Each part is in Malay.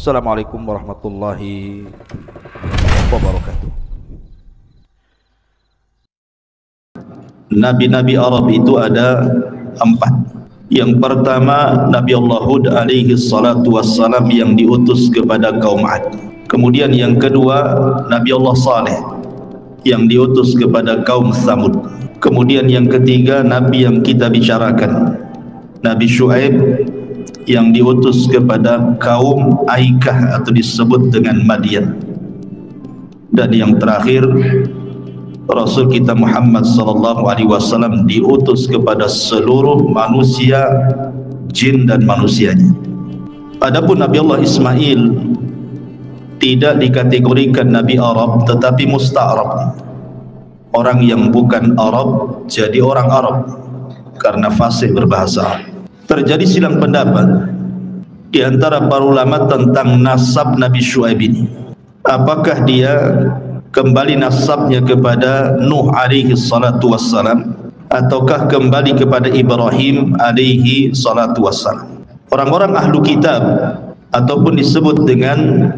Assalamualaikum warahmatullahi wabarakatuh. Nabi-nabi Arab itu ada 4. Yang pertama Nabi Allah Hud alaihi salatu wassalam yang diutus kepada kaum Ad. Kemudian yang kedua Nabi Allah Saleh yang diutus kepada kaum Tsamud. Kemudian yang ketiga Nabi yang kita bicarakan, Nabi Syuaib yang diutus kepada kaum Aikah atau disebut dengan Madian. Dan yang terakhir Rasul kita Muhammad sallallahu alaihi wasallam diutus kepada seluruh manusia, jin dan manusianya. Adapun Nabi Allah Ismail tidak dikategorikan Nabi Arab tetapi musta'rab. Orang yang bukan Arab jadi orang Arab karena fasih berbahasa Arab. Terjadi silang pendapat di antara para ulama tentang nasab Nabi Syuaib ini. Apakah dia kembali nasabnya kepada Nuh alaihi salatu wassalam ataukah kembali kepada Ibrahim alaihi salatu wassalam? Orang-orang ahlu kitab ataupun disebut dengan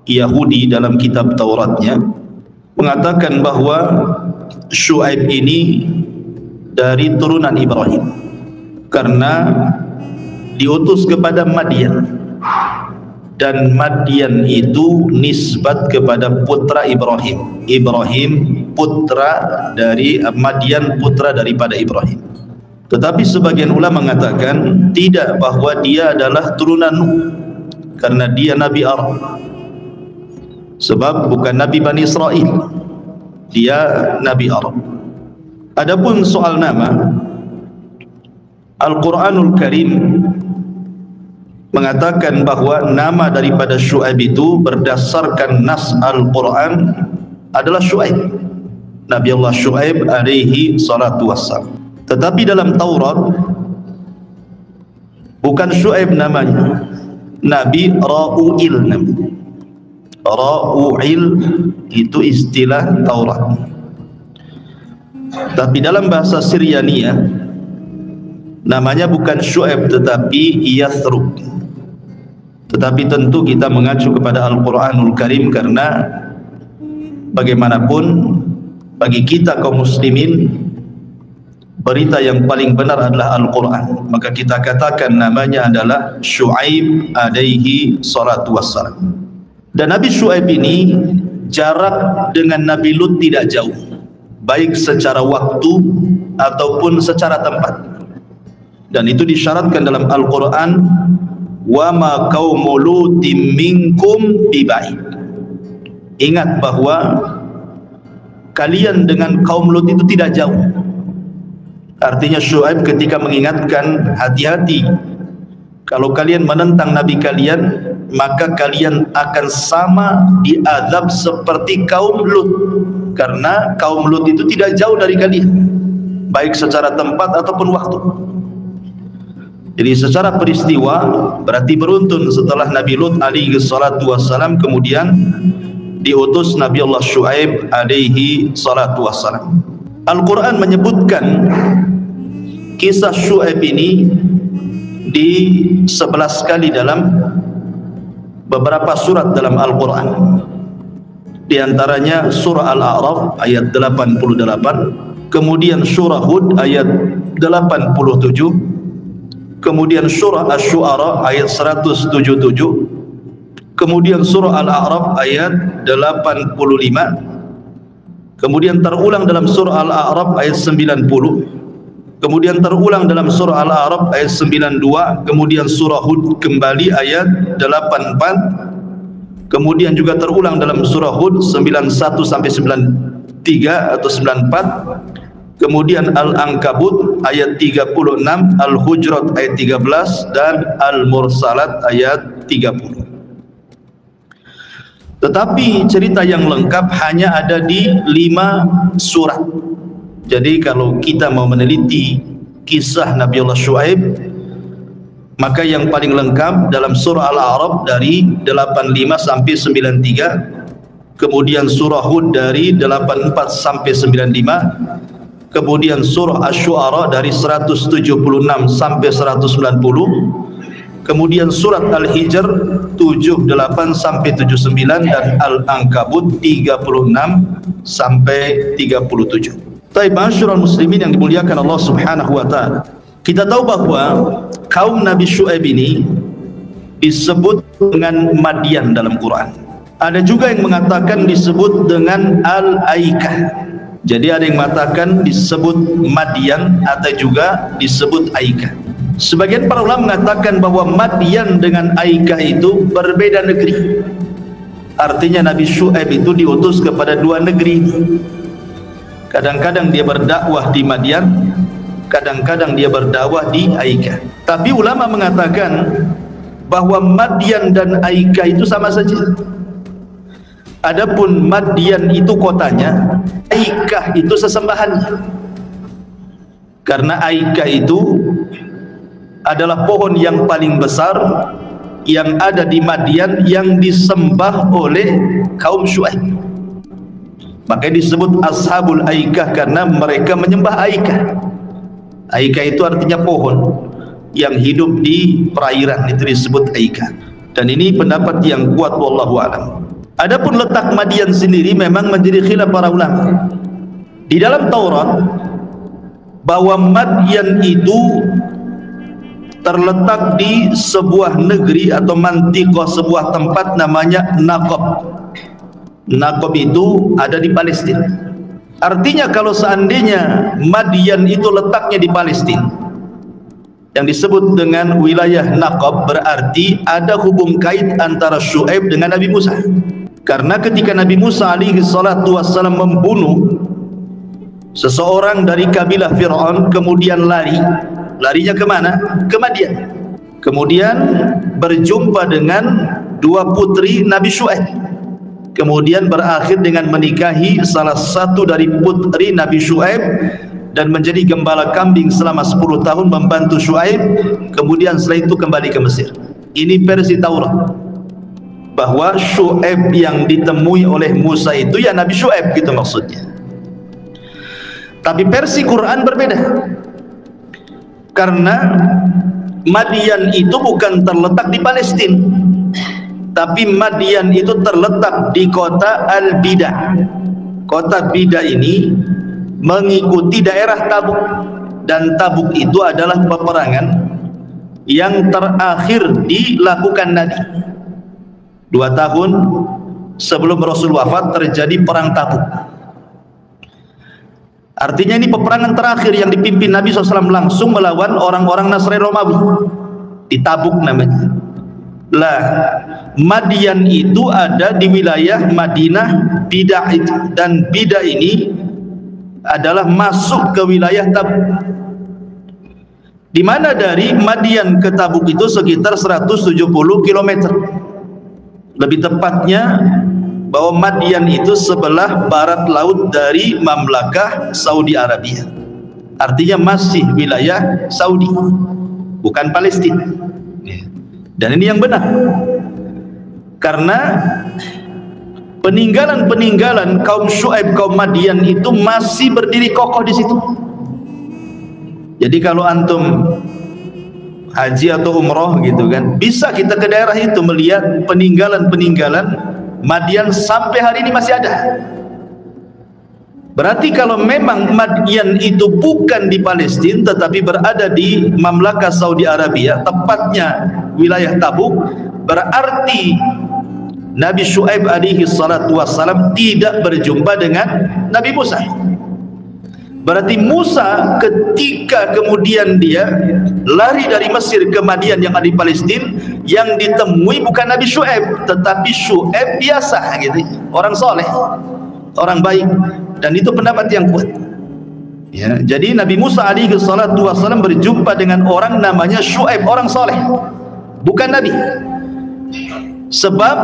Yahudi dalam kitab Tauratnya mengatakan bahwa Syuaib ini dari turunan Ibrahim karena diutus kepada Madian, dan Madian itu nisbat kepada putra Ibrahim. Ibrahim putra dari Madian, putra daripada Ibrahim. Tetapi sebagian ulama mengatakan tidak, bahwa dia adalah turunan Nuh karena dia Nabi Arab, sebab bukan Nabi Bani Israel, dia Nabi Arab. Adapun soal nama, Al-Quranul Karim mengatakan bahwa nama daripada Syuaib itu berdasarkan nas Al-Quran adalah Syuaib, Nabi Allah Syuaib alaihi salatu wassalam. Tetapi dalam Taurat bukan Syuaib namanya, Nabi Ra'u'il namanya. Ra'u'il itu istilah Taurat. Tapi dalam bahasa Syrianiyah namanya bukan Syuaib tetapi Yathrub. Tetapi tentu kita mengacu kepada Al-Quranul Karim karena bagaimanapun bagi kita kaum muslimin berita yang paling benar adalah Al-Quran. Maka kita katakan namanya adalah Syuaib alaihi salatu wassalam. Dan Nabi Syuaib ini jarak dengan Nabi Lut tidak jauh, baik secara waktu ataupun secara tempat. Dan itu disyaratkan dalam Al-Quran, wa ma qaumu lutim minkum bibaid. Ingat bahwa kalian dengan kaum Lut itu tidak jauh. Artinya Syuaib ketika mengingatkan, hati-hati, kalau kalian menentang Nabi kalian, maka kalian akan sama diazab seperti kaum Lut, karena kaum Lut itu tidak jauh dari kalian, baik secara tempat ataupun waktu. Jadi secara peristiwa berarti beruntun setelah Nabi Lut alaihi salatu wassalam kemudian diutus Nabi Allah Syuaib alaihi salatu wassalam. Al-Quran menyebutkan kisah Syuaib ini di 11 kali dalam beberapa surat dalam Al-Quran. Di antaranya surah Al-A'raf ayat 88, kemudian surah Hud ayat 87, kemudian surah Asy-Syu'ara ayat 177, kemudian surah Al-A'raf ayat 85, kemudian terulang dalam surah Al-A'raf ayat 90, kemudian terulang dalam surah Al-A'raf ayat 92, kemudian surah Hud kembali ayat 84, kemudian juga terulang dalam surah Hud 91 sampai 93 atau 94, kemudian Al-Ankabut ayat 36, Al-Hujurat ayat 13 dan Al-Mursalat ayat 30. Tetapi cerita yang lengkap hanya ada di 5 surat. Jadi kalau kita mau meneliti kisah Nabiullah Syuaib, maka yang paling lengkap dalam surah Al-A'raf dari 85 sampai 93, kemudian surah Hud dari 84 sampai 95, kemudian surah Asy-Syu'ara dari 176 sampai 190, kemudian surat Al-Hijr 78 sampai 79, dan Al-Ankabut 36 sampai 37. Baik, ma'asyiral muslimin yang dimuliakan Allah Subhanahu wa taala. Kita tahu bahwa kaum Nabi Syuaib ini disebut dengan Madian dalam Quran. Ada juga yang mengatakan disebut dengan Al-Aikah. Jadi ada yang mengatakan disebut Madian atau juga disebut Aikah. Sebagian para ulama mengatakan bahwa Madian dengan Aikah itu berbeda negeri. Artinya Nabi Syuaib itu diutus kepada 2 negeri. Kadang-kadang dia berdakwah di Madian, kadang-kadang dia berdakwah di Aikah. Tapi ulama mengatakan bahwa Madian dan Aikah itu sama saja. Adapun Madian itu kotanya, Aikah itu sesembahannya. Karena Aikah itu adalah pohon yang paling besar yang ada di Madian yang disembah oleh kaum Syuaib. Makanya disebut Ashabul Aikah karena mereka menyembah Aikah. Aikah itu artinya pohon yang hidup di perairan, itu disebut Aikah. Dan ini pendapat yang kuat wallahu a'lam. Adapun letak Madian sendiri memang menjadi khilaf para ulama. Di dalam Taurat bahwa Madian itu terletak di sebuah negeri atau mantiqah, sebuah tempat namanya Naqab. Naqab itu ada di Palestina. Artinya kalau seandainya Madian itu letaknya di Palestina, yang disebut dengan wilayah Naqab, berarti ada hubung kait antara Syuaib dengan Nabi Musa. Karena ketika Nabi Musa alaihi salatu wassalam membunuh seseorang dari kabilah Fir'aun, kemudian larinya kemana? Ke Madian. Kemudian berjumpa dengan 2 putri Nabi Syuaib, kemudian berakhir dengan menikahi salah satu dari putri Nabi Syuaib dan menjadi gembala kambing selama 10 tahun membantu Syuaib. Kemudian setelah itu kembali ke Mesir. Ini versi Taurat, bahwa Syuaib yang ditemui oleh Musa itu ya Nabi Syuaib gitu maksudnya. Tapi versi Quran berbeda, karena Madian itu bukan terletak di Palestina, tapi Madian itu terletak di kota Al-Bidah. Kota Bidah ini mengikuti daerah Tabuk, dan Tabuk itu adalah peperangan yang terakhir dilakukan Nabi. 2 tahun sebelum Rasul wafat terjadi perang Tabuk. Artinya ini peperangan terakhir yang dipimpin Nabi SAW langsung melawan orang-orang Nasrani Romawi di Tabuk namanya. Lah, Madian itu ada di wilayah Madinah Bidah itu, dan Bidah ini adalah masuk ke wilayah Tabuk. Di mana dari Madian ke Tabuk itu sekitar 170 km. Lebih tepatnya bahwa Madian itu sebelah barat laut dari Mamlakah Saudi Arabia. Artinya masih wilayah Saudi, bukan Palestina. Dan ini yang benar, karena peninggalan-peninggalan kaum Syuaib, kaum Madian itu masih berdiri kokoh di situ. Jadi kalau antum haji atau umroh gitu kan, bisa kita ke daerah itu melihat peninggalan-peninggalan Madian sampai hari ini masih ada. Berarti kalau memang Madian itu bukan di Palestina tetapi berada di Mamlakah Saudi Arabia, tepatnya wilayah Tabuk, berarti Nabi Syuaib alaihi salatu wassalam tidak berjumpa dengan Nabi Musa. Berarti Musa ketika kemudian dia lari dari Mesir ke Madian yang ada di Palestina, yang ditemui bukan Nabi Syuaib tetapi Syuaib biasa gitu, orang soleh, orang baik. Dan itu pendapat yang kuat ya. Jadi Nabi Musa alaihi salatu wassalam berjumpa dengan orang namanya Syuaib, orang soleh, bukan Nabi. Sebab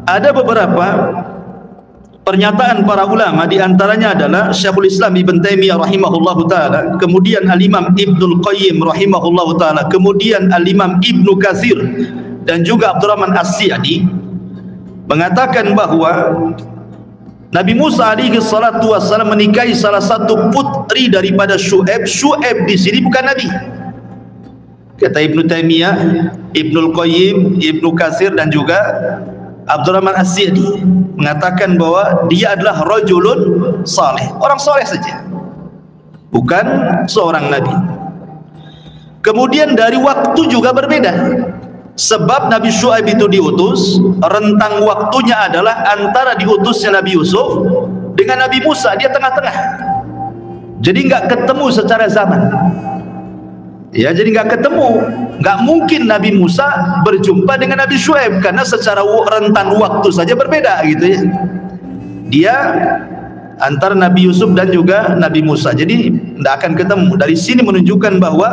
Ada beberapa pernyataan para ulama, di antaranya adalah Syekhul Islam Ibn Taimiyah rahimahullahu taala, kemudian Al-Imam Ibnul Qayyim rahimahullahu taala, kemudian Al-Imam Ibnu Katsir dan juga Abdurrahman As-Sa'di mengatakan bahwa Nabi Musa alaihi salatu wassalam menikahi salah satu putri daripada Syu'aib. Syu'aib di sini bukan nabi. Kata Ibnu Taimiyah, Ibnul Qayyim, Ibnu Katsir dan juga Abdurrahman As-Sa'di mengatakan bahwa dia adalah rajulun saleh, orang soleh saja, bukan seorang nabi. Kemudian dari waktu juga berbeda, sebab Nabi Syu'aib itu diutus, rentang waktunya adalah antara diutusnya Nabi Yusuf dengan Nabi Musa, dia tengah-tengah, jadi nggak ketemu secara zaman. Ya, jadi nggak ketemu, nggak mungkin Nabi Musa berjumpa dengan Nabi Syu'aib karena secara rentan waktu saja berbeda gitu ya. Dia antara Nabi Yusuf dan juga Nabi Musa, jadi tidak akan ketemu. Dari sini menunjukkan bahwa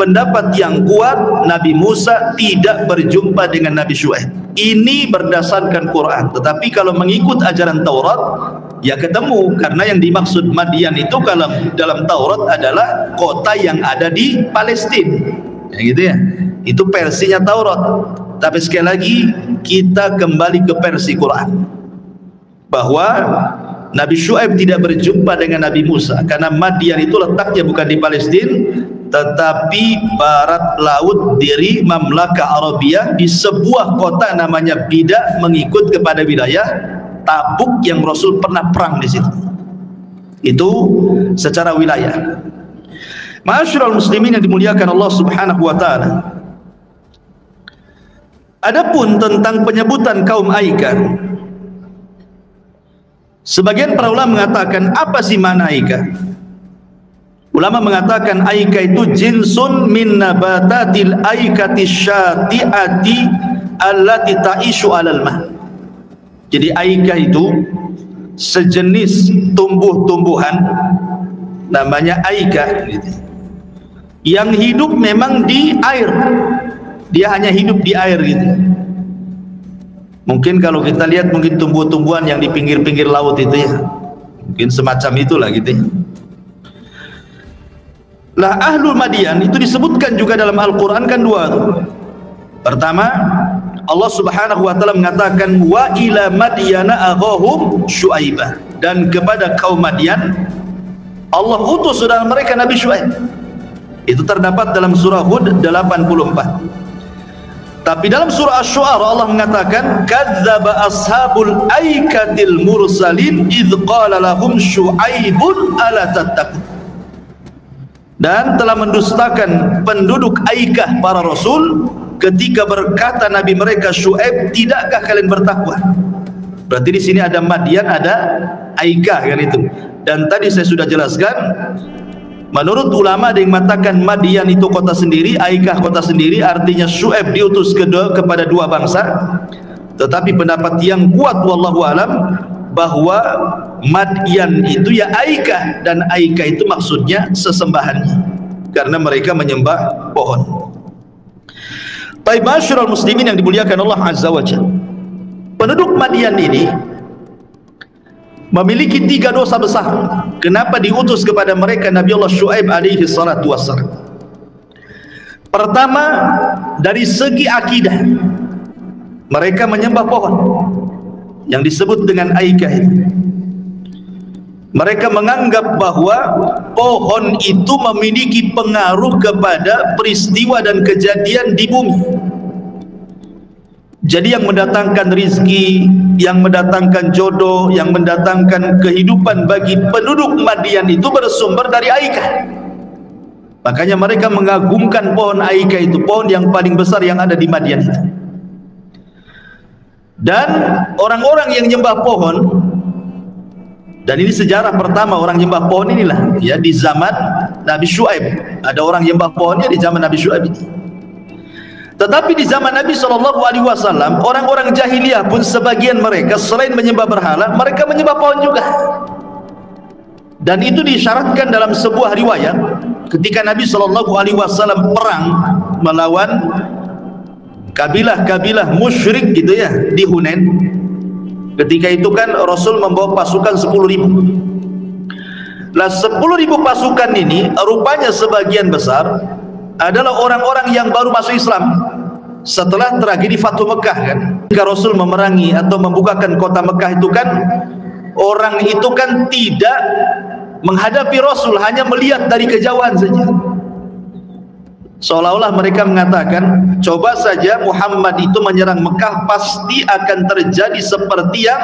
pendapat yang kuat Nabi Musa tidak berjumpa dengan Nabi Syu'aib. Ini berdasarkan Quran. Tetapi kalau mengikut ajaran Taurat, ya ketemu, karena yang dimaksud Madian itu kalau dalam Taurat adalah kota yang ada di Palestina, ya gitu ya. Itu versinya Taurat. Tapi sekali lagi kita kembali ke versi Quran, bahwa Nabi Syu'aib tidak berjumpa dengan Nabi Musa karena Madian itu letaknya bukan di Palestina tetapi barat laut dari Mamlakah Arabia, di sebuah kota namanya Bida, mengikut kepada wilayah Tabuk yang Rasul pernah perang di situ. Itu secara wilayah. Ma'asyiral muslimin yang dimuliakan Allah Subhanahu wa taala. Adapun tentang penyebutan kaum Aika, sebagian para ulama mengatakan, apa sih makna Aika? Ulama mengatakan Aika itu jinsun min nabatatil aikati syati'ati allati ta'ishu alal ma. Jadi Aika itu sejenis tumbuh-tumbuhan namanya Aika gitu, yang hidup memang di air. Dia hanya hidup di air gitu. Mungkin kalau kita lihat mungkin tumbuh-tumbuhan yang di pinggir-pinggir laut itu ya, mungkin semacam itulah gitu ya. Lah Ahlul Madian itu disebutkan juga dalam Al-Quran kan dua tuh. Pertama, Allah Subhanahu wa taala mengatakan wa ila madyana aghahum Syu'aibah, dan kepada kaum Madian Allah utus saudara mereka Nabi Syu'aib. Itu terdapat dalam surah Hud 84. Tapi dalam surah Asy-Syu'ara Allah mengatakan kadzdzaba ashabul aikatil mursalin idz qala lahum Syu'aibun ala tattaqun. Dan telah mendustakan penduduk Aikah para rasul ketika berkata Nabi mereka Syu'aib, tidakkah kalian bertakwa? Berarti di sini ada Madian, ada Aikah kan itu. Dan tadi saya sudah jelaskan, menurut ulama ada yang mengatakan Madian itu kota sendiri, Aikah kota sendiri, artinya Syu'aib diutus kepada dua bangsa. Tetapi pendapat yang kuat wallahu alam bahwa Madian itu ya Aikah, dan Aikah itu maksudnya sesembahannya karena mereka menyembah pohon. Baik, ma'asyiral muslimin yang dimuliakan Allah Azza wa Jalla, penduduk Madian ini memiliki 3 dosa besar. Kenapa diutus kepada mereka Nabi Allah Syu'aib alaihi salatu wassalam? Pertama, dari segi akidah, mereka menyembah pohon yang disebut dengan Aikah itu. Mereka menganggap bahwa pohon itu memiliki pengaruh kepada peristiwa dan kejadian di bumi. Jadi yang mendatangkan rizki, yang mendatangkan jodoh, yang mendatangkan kehidupan bagi penduduk Madian itu bersumber dari Aikah. Makanya mereka mengagungkan pohon Aikah itu, pohon yang paling besar yang ada di Madian itu. Dan orang-orang yang nyembah pohon, dan ini sejarah pertama orang nyembah pohon inilah ya, di zaman Nabi Syu'aib ada orang nyembah pohonnya di zaman Nabi Syu'aib ini. Tetapi di zaman Nabi SAW, orang-orang jahiliyah pun sebagian mereka selain menyembah berhala, mereka menyembah pohon juga. Dan itu disyaratkan dalam sebuah riwayat ketika Nabi SAW perang melawan kabilah-kabilah musyrik gitu ya di Hunain. Ketika itu kan Rasul membawa pasukan 10.000. Lah 10.000 pasukan ini rupanya sebagian besar adalah orang-orang yang baru masuk Islam setelah tragedi Fathu Mekah kan. Ketika Rasul memerangi atau membukakan kota Mekah itu kan, orang itu kan tidak menghadapi Rasul, hanya melihat dari kejauhan saja. Seolah-olah mereka mengatakan, coba saja Muhammad itu menyerang Mekah, pasti akan terjadi seperti yang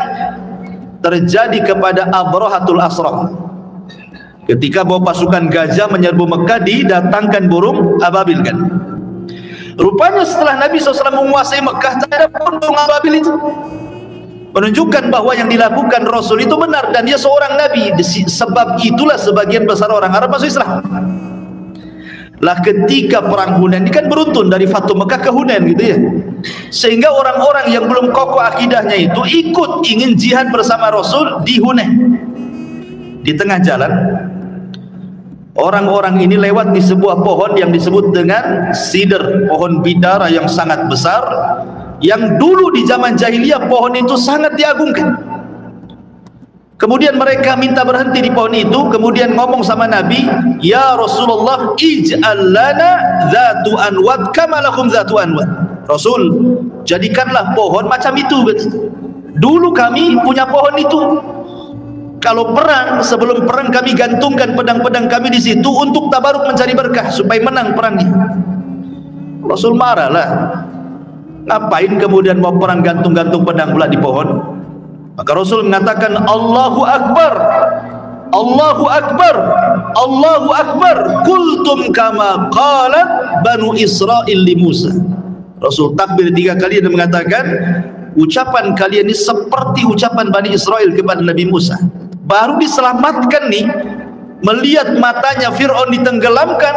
terjadi kepada Abrahatul Asram. Ketika bawa pasukan gajah menyerbu Mekah, didatangkan burung ababil kan. Rupanya setelah Nabi SAW menguasai Mekah, tak ada pun burung ababil itu. Menunjukkan bahwa yang dilakukan Rasul itu benar, dan dia seorang Nabi. Sebab itulah sebagian besar orang Arab masuk Islam. Lah ketika perang Hunain ini kan beruntun dari Fathu Mekah ke Hunain gitu ya, sehingga orang-orang yang belum kokoh akidahnya itu ikut ingin jihad bersama Rasul di Hunain. Di tengah jalan, orang-orang ini lewat di sebuah pohon yang disebut dengan sidr, pohon bidara yang sangat besar, yang dulu di zaman jahiliyah pohon itu sangat diagungkan. Kemudian mereka minta berhenti di pohon itu, kemudian ngomong sama Nabi, ya Rasulullah, ij'al lana dhatu anwad kama lakum dhatu anwad. Rasul, jadikanlah pohon macam itu. Dulu kami punya pohon itu. Kalau perang, sebelum perang kami gantungkan pedang-pedang kami di situ untuk tabaruk mencari berkah supaya menang perangnya. Rasul marahlah. Ngapain kemudian mau perang gantung-gantung pedang pula di pohon? Maka Rasul mengatakan, Allahu Akbar, Allahu Akbar, Allahu Akbar, kultum kama qalat Banu Israel li Musa. Rasul takbir 3 kali dan mengatakan, ucapan kalian ini seperti ucapan Bani Israel kepada Nabi Musa. Baru diselamatkan nih, melihat matanya Fir'aun ditenggelamkan,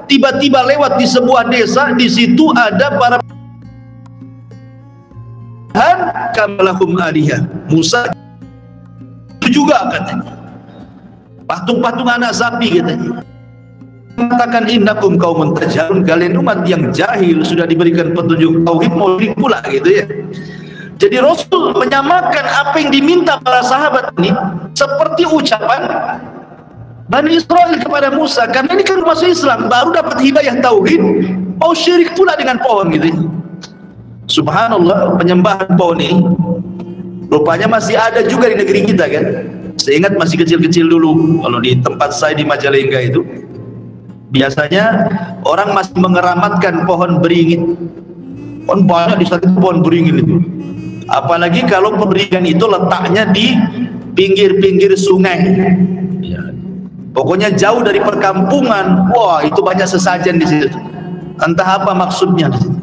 tiba-tiba lewat di sebuah desa, di situ ada para kamalakum alihah. Musa itu juga katanya patung-patung anak sapi katanya. Mengatakan innakum qaumun tajhalun, kalian umat yang jahil, sudah diberikan petunjuk tauhid mau syirik pula gitu ya. Jadi Rasul menyamakan apa yang diminta para sahabat ini seperti ucapan Bani Israel kepada Musa, karena ini kan masuk Islam baru dapat hidayah tauhid, mau syirik pula dengan pohon gitu ya. Subhanallah, penyembahan pohon ini rupanya masih ada juga di negeri kita kan. Saya ingat masih kecil-kecil dulu, kalau di tempat saya di Majalengka itu biasanya orang masih mengeramatkan pohon beringin. Pohon banyak di satu pohon beringin itu. Apalagi kalau beringin itu letaknya di pinggir-pinggir sungai. Ya. Pokoknya jauh dari perkampungan. Wah, itu banyak sesajen di situ. Entah apa maksudnya di situ.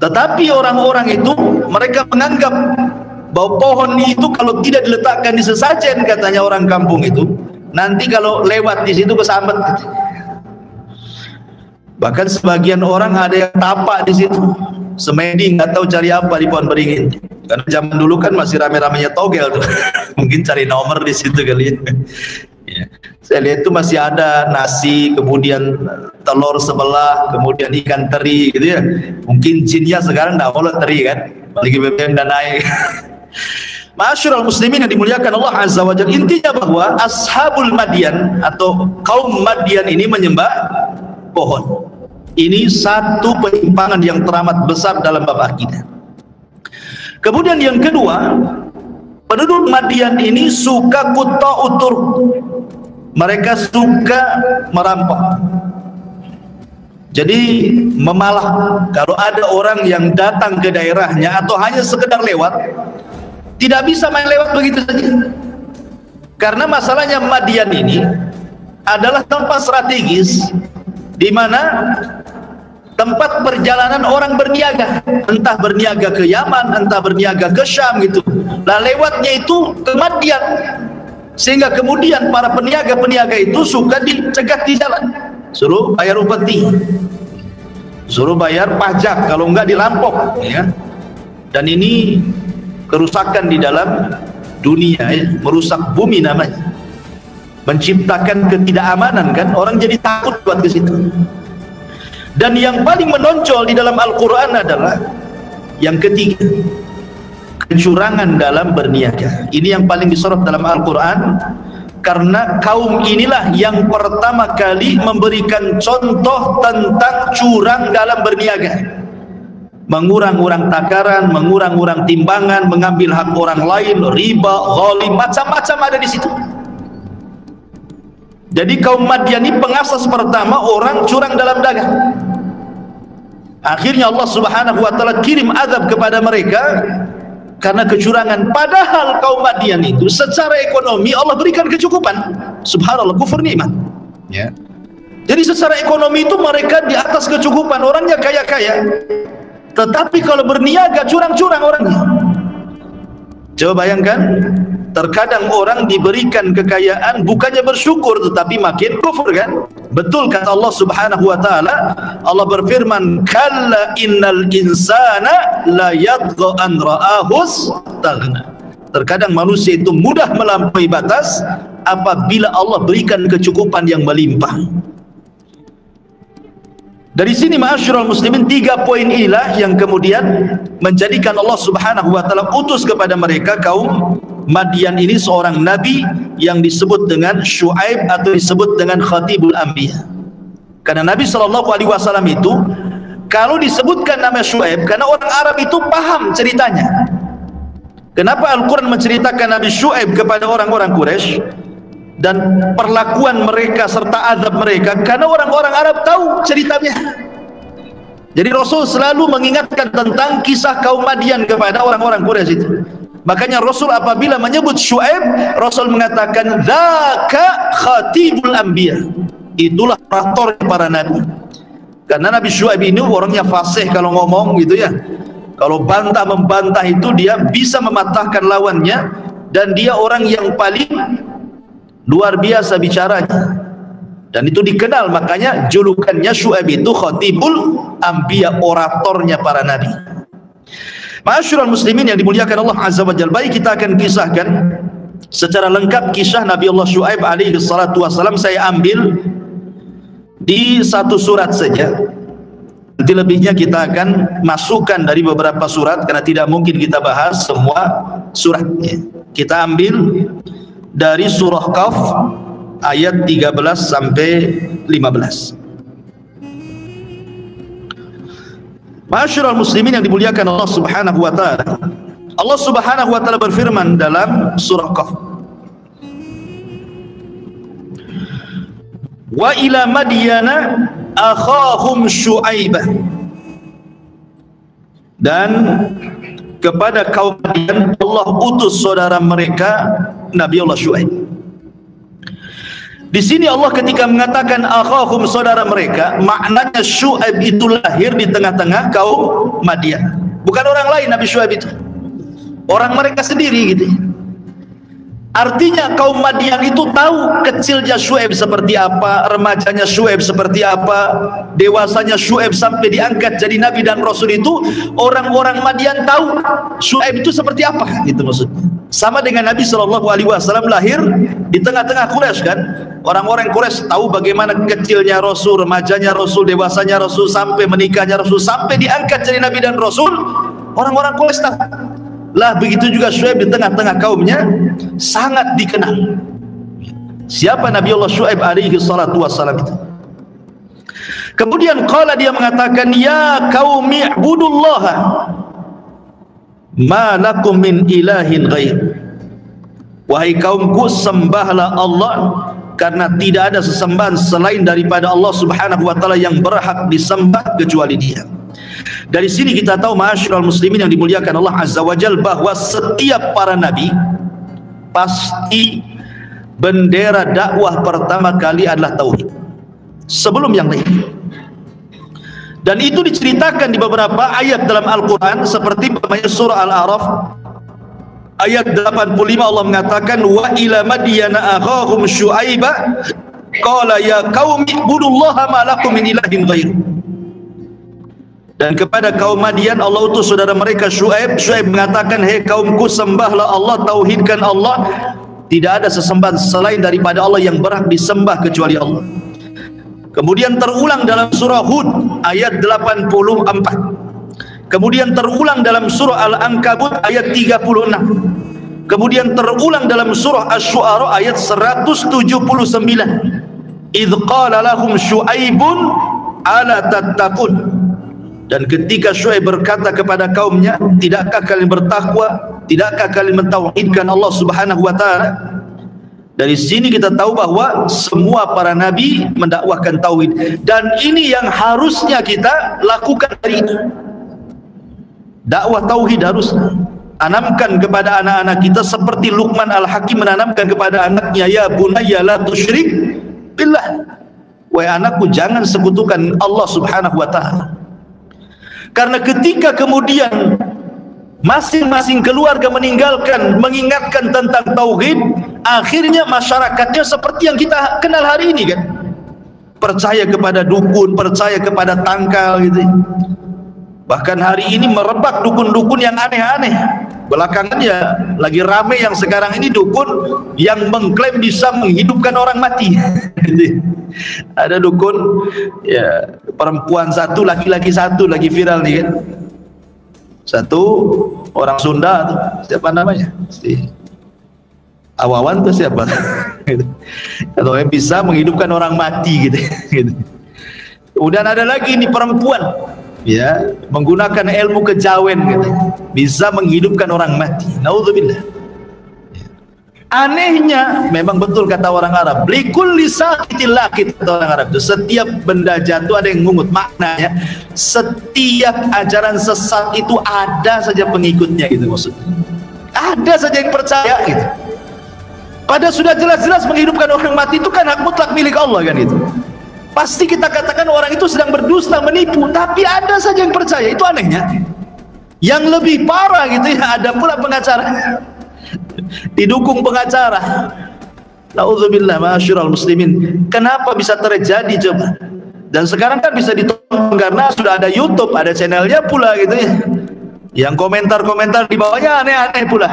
Tetapi orang-orang itu mereka menganggap bahwa pohon itu kalau tidak diletakkan di sesajen, katanya orang kampung itu, nanti kalau lewat di situ kesambet. Bahkan sebagian orang ada yang tapak di situ, semedi nggak tahu cari apa di pohon beringin. Karena zaman dulu kan masih rame-ramenya togel tuh, mungkin cari nomor di situ kali ya. Ya. Saya lihat itu masih ada nasi, kemudian telur sebelah, kemudian ikan teri gitu ya. Mungkin jinnya sekarang tidak boleh teri kan, lagi BBM dan naik. Ma'asyiral muslimin yang dimuliakan Allah Azza wa Jalla, intinya bahwa ashabul Madyan atau kaum Madyan ini menyembah pohon. Ini satu penyimpangan yang teramat besar dalam bab akidah. Kemudian yang kedua, penduduk Madyan ini suka quta'utur. Mereka suka merampok. Jadi memalah. Kalau ada orang yang datang ke daerahnya atau hanya sekedar lewat, tidak bisa main lewat begitu saja. Karena masalahnya Madyan ini adalah tempat strategis di mana tempat perjalanan orang berniaga, entah berniaga ke Yaman, entah berniaga ke Syam gitu. Nah lewatnya itu ke Madyan, sehingga kemudian para peniaga-peniaga itu suka dicegat di jalan, suruh bayar upeti, suruh bayar pajak, kalau enggak dirampok ya. Dan ini kerusakan di dalam dunia ya, merusak bumi namanya, menciptakan ketidakamanan kan, orang jadi takut buat ke situ. Dan yang paling menonjol di dalam Al-Quran adalah yang ketiga, kecurangan dalam berniaga. Ini yang paling disorot dalam Al-Quran, karena kaum inilah yang pertama kali memberikan contoh tentang curang dalam berniaga, mengurang-urang takaran, mengurang-urang timbangan, mengambil hak orang lain, riba, ghalim, macam-macam ada di situ. Jadi kaum Madian ini pengasas pertama orang curang dalam dagang. Akhirnya Allah Subhanahu wa taala kirim azab kepada mereka karena kecurangan. Padahal kaum Madian itu secara ekonomi Allah berikan kecukupan. Subhanallah, kufur nikmat. Ya. Jadi secara ekonomi itu mereka di atas kecukupan, orangnya kaya-kaya. Tetapi kalau berniaga curang-curang orangnya. Coba bayangkan, terkadang orang diberikan kekayaan bukannya bersyukur tetapi makin kufur, kan? Betul kata Allah Subhanahu wa taala, Allah berfirman, kalla innal insana la yatgha an ra'ahu istaghna. Terkadang manusia itu mudah melampaui batas apabila Allah berikan kecukupan yang melimpah. Dari sini ma'asyiral muslimin, 3 poin inilah yang kemudian menjadikan Allah Subhanahu wa taala utus kepada mereka kaum Madian ini seorang nabi yang disebut dengan Syuaib atau disebut dengan Khatibul Anbiya. Karena Nabi SAW itu kalau disebutkan nama Syuaib, karena orang Arab itu paham ceritanya. Kenapa Al-Quran menceritakan Nabi Syuaib kepada orang-orang Quraisy dan perlakuan mereka serta azab mereka? Karena orang-orang Arab tahu ceritanya. Jadi Rasul selalu mengingatkan tentang kisah kaum Madian kepada orang-orang Quraisy itu. Makanya Rasul apabila menyebut Syuaib, Rasul mengatakan dzaka khatibul anbiya, itulah orator para nabi. Karena Nabi Syuaib ini orangnya fasih kalau ngomong gitu ya. Kalau bantah membantah itu dia bisa mematahkan lawannya, dan dia orang yang paling luar biasa bicaranya, dan itu dikenal. Makanya julukannya Syuaib itu Khatibul Anbiya, oratornya para nabi. Ma'asyiral muslimin yang dimuliakan Allah Azza wa Jalla, baik kita akan kisahkan secara lengkap kisah Nabi Allah Syuaib alaihi salatu wassalam. Saya ambil di satu surat saja, nanti lebihnya kita akan masukkan dari beberapa surat karena tidak mungkin kita bahas semua suratnya. Kita ambil dari surah Qaf ayat 13 sampai 15. Ma'asyiral muslimin yang dimuliakan Allah Subhanahu wa taala, Allah Subhanahu wa taala berfirman dalam surah Qaf, wa ila madyana akhahum Syuaibah, dan kepada kaum Madian Allah utus saudara mereka Nabi Allah Syuaib. Di sini Allah ketika mengatakan akhahum, saudara mereka, maknanya Syuaib itu lahir di tengah-tengah kaum Madian. Bukan orang lain Nabi Syuaib itu, orang mereka sendiri gitu. Artinya kaum Madian itu tahu kecilnya Syuaib seperti apa, remajanya Syuaib seperti apa, dewasanya Syuaib sampai diangkat jadi nabi dan rasul. Itu orang-orang Madian tahu Syuaib itu seperti apa, gitu maksudnya. Sama dengan Nabi SAW lahir di tengah-tengah Quraisy, kan? Orang-orang Quraisy tahu bagaimana kecilnya Rasul, remajanya Rasul, dewasanya Rasul, sampai menikahnya Rasul, sampai diangkat jadi nabi dan rasul. Orang-orang Quraisy tahu. Lah begitu juga Syuaib di tengah-tengah kaumnya sangat dikenal. Siapa Nabi Allah Syuaib alaihi salatu wassalam itu? Kemudian qala, dia mengatakan, ya qaumi ibudullaha ma lakum min ilahin ghair. Wahai kaumku, sembahlah Allah karena tidak ada sesembahan selain daripada Allah Subhanahu wa taala yang berhak disembah kecuali Dia. Dari sini kita tahu ma'asyiral muslimin yang dimuliakan Allah Azza wa Jalla, bahwa setiap para nabi pasti bendera dakwah pertama kali adalah tauhid sebelum yang lain. Dan itu diceritakan di beberapa ayat dalam Al-Quran, seperti surah Al-A'raf ayat 85 Allah mengatakan, wa ila madyana akhahum Syuaiba qala ya qaumi ibudullaha ma lakum min ilahin ghair. Dan kepada kaum Madian Allah utus saudara mereka Syuaib. Syuaib mengatakan, hei kaumku, sembahlah Allah, tauhidkan Allah, tidak ada sesembahan selain daripada Allah yang berhak disembah kecuali Allah. Kemudian terulang dalam surah Hud ayat 84, kemudian terulang dalam surah Al-Ankabut ayat 36, kemudian terulang dalam surah Asy-Syu'ara ayat 179, idz qala lahum Syu'aibun ala tattaqun, dan ketika Syu'aib berkata kepada kaumnya, tidakkah kalian bertakwa, tidakkah kalian mentauhidkan Allah Subhanahu wa taala? Dari sini kita tahu bahwa semua para nabi mendakwahkan tauhid, dan ini yang harusnya kita lakukan hari ini. Dakwah tauhid harus tanamkan kepada anak-anak kita seperti Luqman Al-Hakim menanamkan kepada anaknya, ya bunayya la tusyrik billah, wahai anakku jangan sekutukan Allah Subhanahu wa taala. Karena ketika kemudian masing-masing keluarga mengingatkan tentang tauhid, akhirnya masyarakatnya seperti yang kita kenal hari ini kan, percaya kepada dukun, percaya kepada tangkal gitu. Bahkan hari ini merebak dukun-dukun yang aneh-aneh. Belakangan ya lagi rame yang sekarang ini dukun yang mengklaim bisa menghidupkan orang mati. Ada dukun ya, perempuan satu, laki-laki satu, lagi viral nih kan. Satu orang Sunda tuh, siapa namanya? Si Awawan tuh siapa? Atau yang bisa menghidupkan orang mati gitu. Kemudian ada lagi nih perempuan, ya, menggunakan ilmu kejawen gitu, bisa menghidupkan orang mati. Naudzubillah. Anehnya memang betul kata orang Arab, likulli saqitil laqit, kata orang Arab itu setiap benda jatuh ada yang mungut. Maknanya setiap ajaran sesat itu ada saja pengikutnya gitu, maksudnya ada saja yang percaya gitu. Padahal sudah jelas-jelas menghidupkan orang mati itu kan hak mutlak milik Allah kan gitu. Pasti kita katakan orang itu sedang berdusta, menipu, tapi ada saja yang percaya. Itu anehnya. Yang lebih parah gitu ya, ada pula pengacara didukung pengacara. Nauzubillah, ma'asyiral muslimin. Kenapa bisa terjadi coba? Dan sekarang kan bisa ditonton karena sudah ada YouTube, ada channelnya pula gitu ya. Yang komentar-komentar di bawahnya aneh-aneh pula.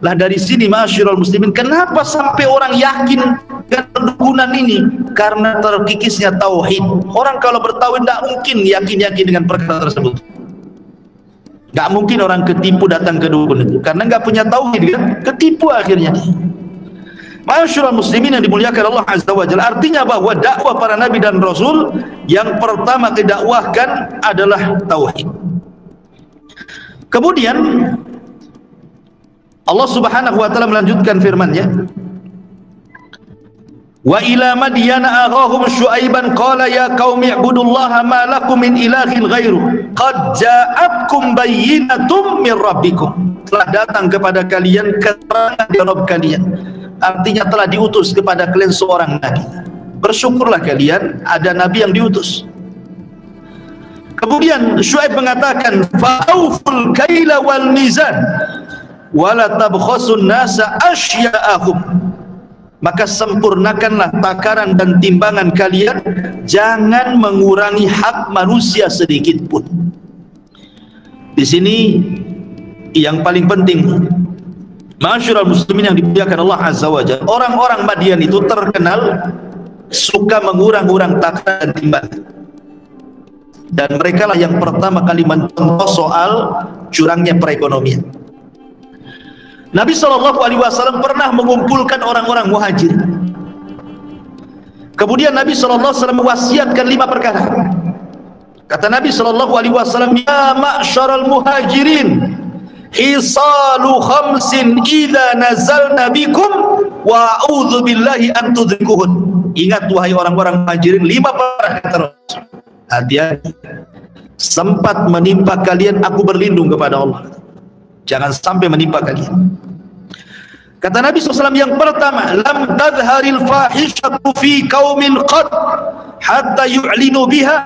Lah dari sini ma'asyiral muslimin, kenapa sampai orang yakin dengan perdukunan ini? Karena terkikisnya tauhid. Orang kalau bertauhid tidak mungkin yakin-yakin dengan perkara tersebut. Gak mungkin orang ketipu datang ke dukun itu, karena gak punya tauhid kan, ketipu akhirnya. Ma'asyiral muslimin yang dimuliakan Allah Azza wa Jalla, artinya bahwa dakwah para nabi dan rasul yang pertama didakwahkan adalah tauhid. Kemudian Allah Subhanahu wa taala melanjutkan firman-Nya, wa ila madyana aghahum syuaiban qala ya qaumi ibudullaha ma lakum min ilahin ghairu qad ja'atkum bayyinatum min rabbikum, telah datang kepada kalian keterangan dari Rabb kalian, artinya telah diutus kepada kalian seorang nabi, bersyukurlah kalian ada nabi yang diutus. Kemudian Syuaib mengatakan fa'auful kaila wal mizan wala tabkhasun nasa asya'ahum, maka sempurnakanlah takaran dan timbangan kalian, jangan mengurangi hak manusia sedikit pun. Di sini yang paling penting, ma'asyiral muslimin yang dimuliakan Allah Azza wa Jalla, orang-orang Madian itu terkenal suka mengurang-urang takaran dan timbangan, dan mereka lah yang pertama kali mencontoh soal curangnya perekonomian. Nabi SAW pernah mengumpulkan orang-orang muhajir. Kemudian Nabi SAW mewasiatkan 5 perkara. Kata Nabi SAW, ya ma'syaral muhajirin, hisalu khamsin idha nazalna bikum wa a'udhu billahi an tudrikuhun. Ingat wahai orang-orang muhajirin, 5 perkara kata Rasul. Hati-hati, sempat menimpa kalian, aku berlindung kepada Allah, jangan sampai menimpa kalian. Kata Nabi SAW yang pertama, lam tadharil fahishatu fi qaumin qad hatta yu'linu biha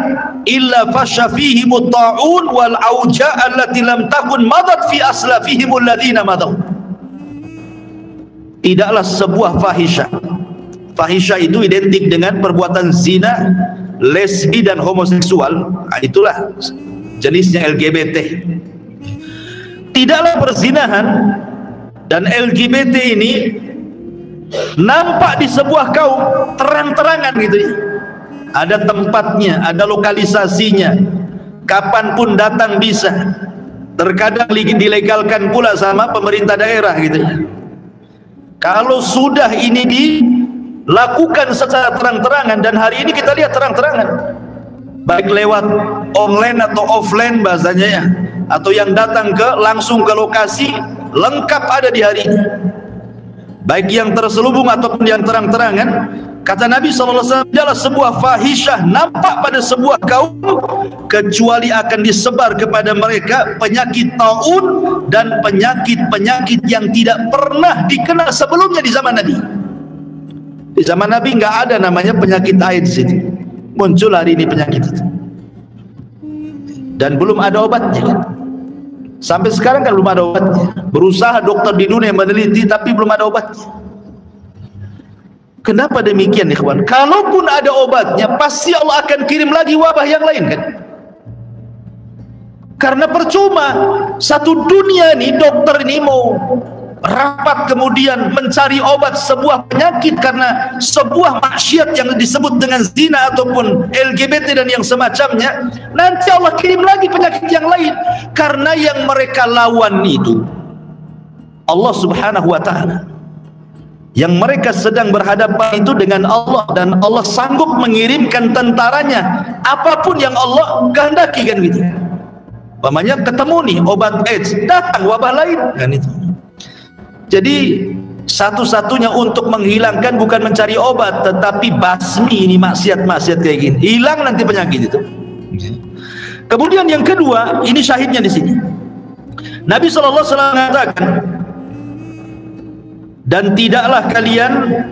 illa fasha fihimut ta'un wal auja' allati lam takun madat fi aslafihim alladhina madaw. Tidaklah sebuah fahisyah, fahisyah itu identik dengan perbuatan zina, lesbi dan homoseksual. Nah, itulah jenisnya LGBT. Tidaklah perzinahan dan LGBT ini nampak di sebuah kaum terang-terangan gitu ya. Ada tempatnya, ada lokalisasinya. kapanpun datang bisa. Terkadang dilegalkan pula sama pemerintah daerah gitu ya. Kalau sudah ini dilakukan secara terang-terangan, dan hari ini kita lihat terang-terangan, baik lewat online atau offline bahasanya ya, atau yang datang langsung ke lokasi, lengkap ada di hari ini, baik yang terselubung ataupun yang terang-terangan. Kata Nabi SAW, adalah sebuah fahisyah nampak pada sebuah kaum, kecuali akan disebar kepada mereka penyakit taun dan penyakit-penyakit yang tidak pernah dikenal sebelumnya di zaman Nabi. Di zaman Nabi nggak ada namanya penyakit AIDS itu. Muncul hari ini penyakit itu, dan belum ada obatnya kan? Sampai sekarang kan belum ada obatnya. Berusaha dokter di dunia meneliti, tapi belum ada obatnya. Kenapa demikian ikhwan? Kalaupun ada obatnya, pasti Allah akan kirim lagi wabah yang lain kan? Karena percuma satu dunia nih, dokter ini mau rapat kemudian mencari obat sebuah penyakit karena sebuah maksiat yang disebut dengan zina ataupun LGBT dan yang semacamnya, nanti Allah kirim lagi penyakit yang lain, karena yang mereka lawan itu Allah Subhanahu wa ta'ala. Yang mereka sedang berhadapan itu dengan Allah, dan Allah sanggup mengirimkan tentaranya apapun yang Allah kehendaki kan gitu. Umpamanya ketemu nih obat AIDS, datang wabah lain kan itu. Jadi satu-satunya untuk menghilangkan bukan mencari obat, tetapi basmi ini maksiat-maksiat kayak gini. Hilang nanti penyakit itu. Kemudian yang kedua, ini syahidnya di sini. Nabi SAW mengatakan, dan tidaklah kalian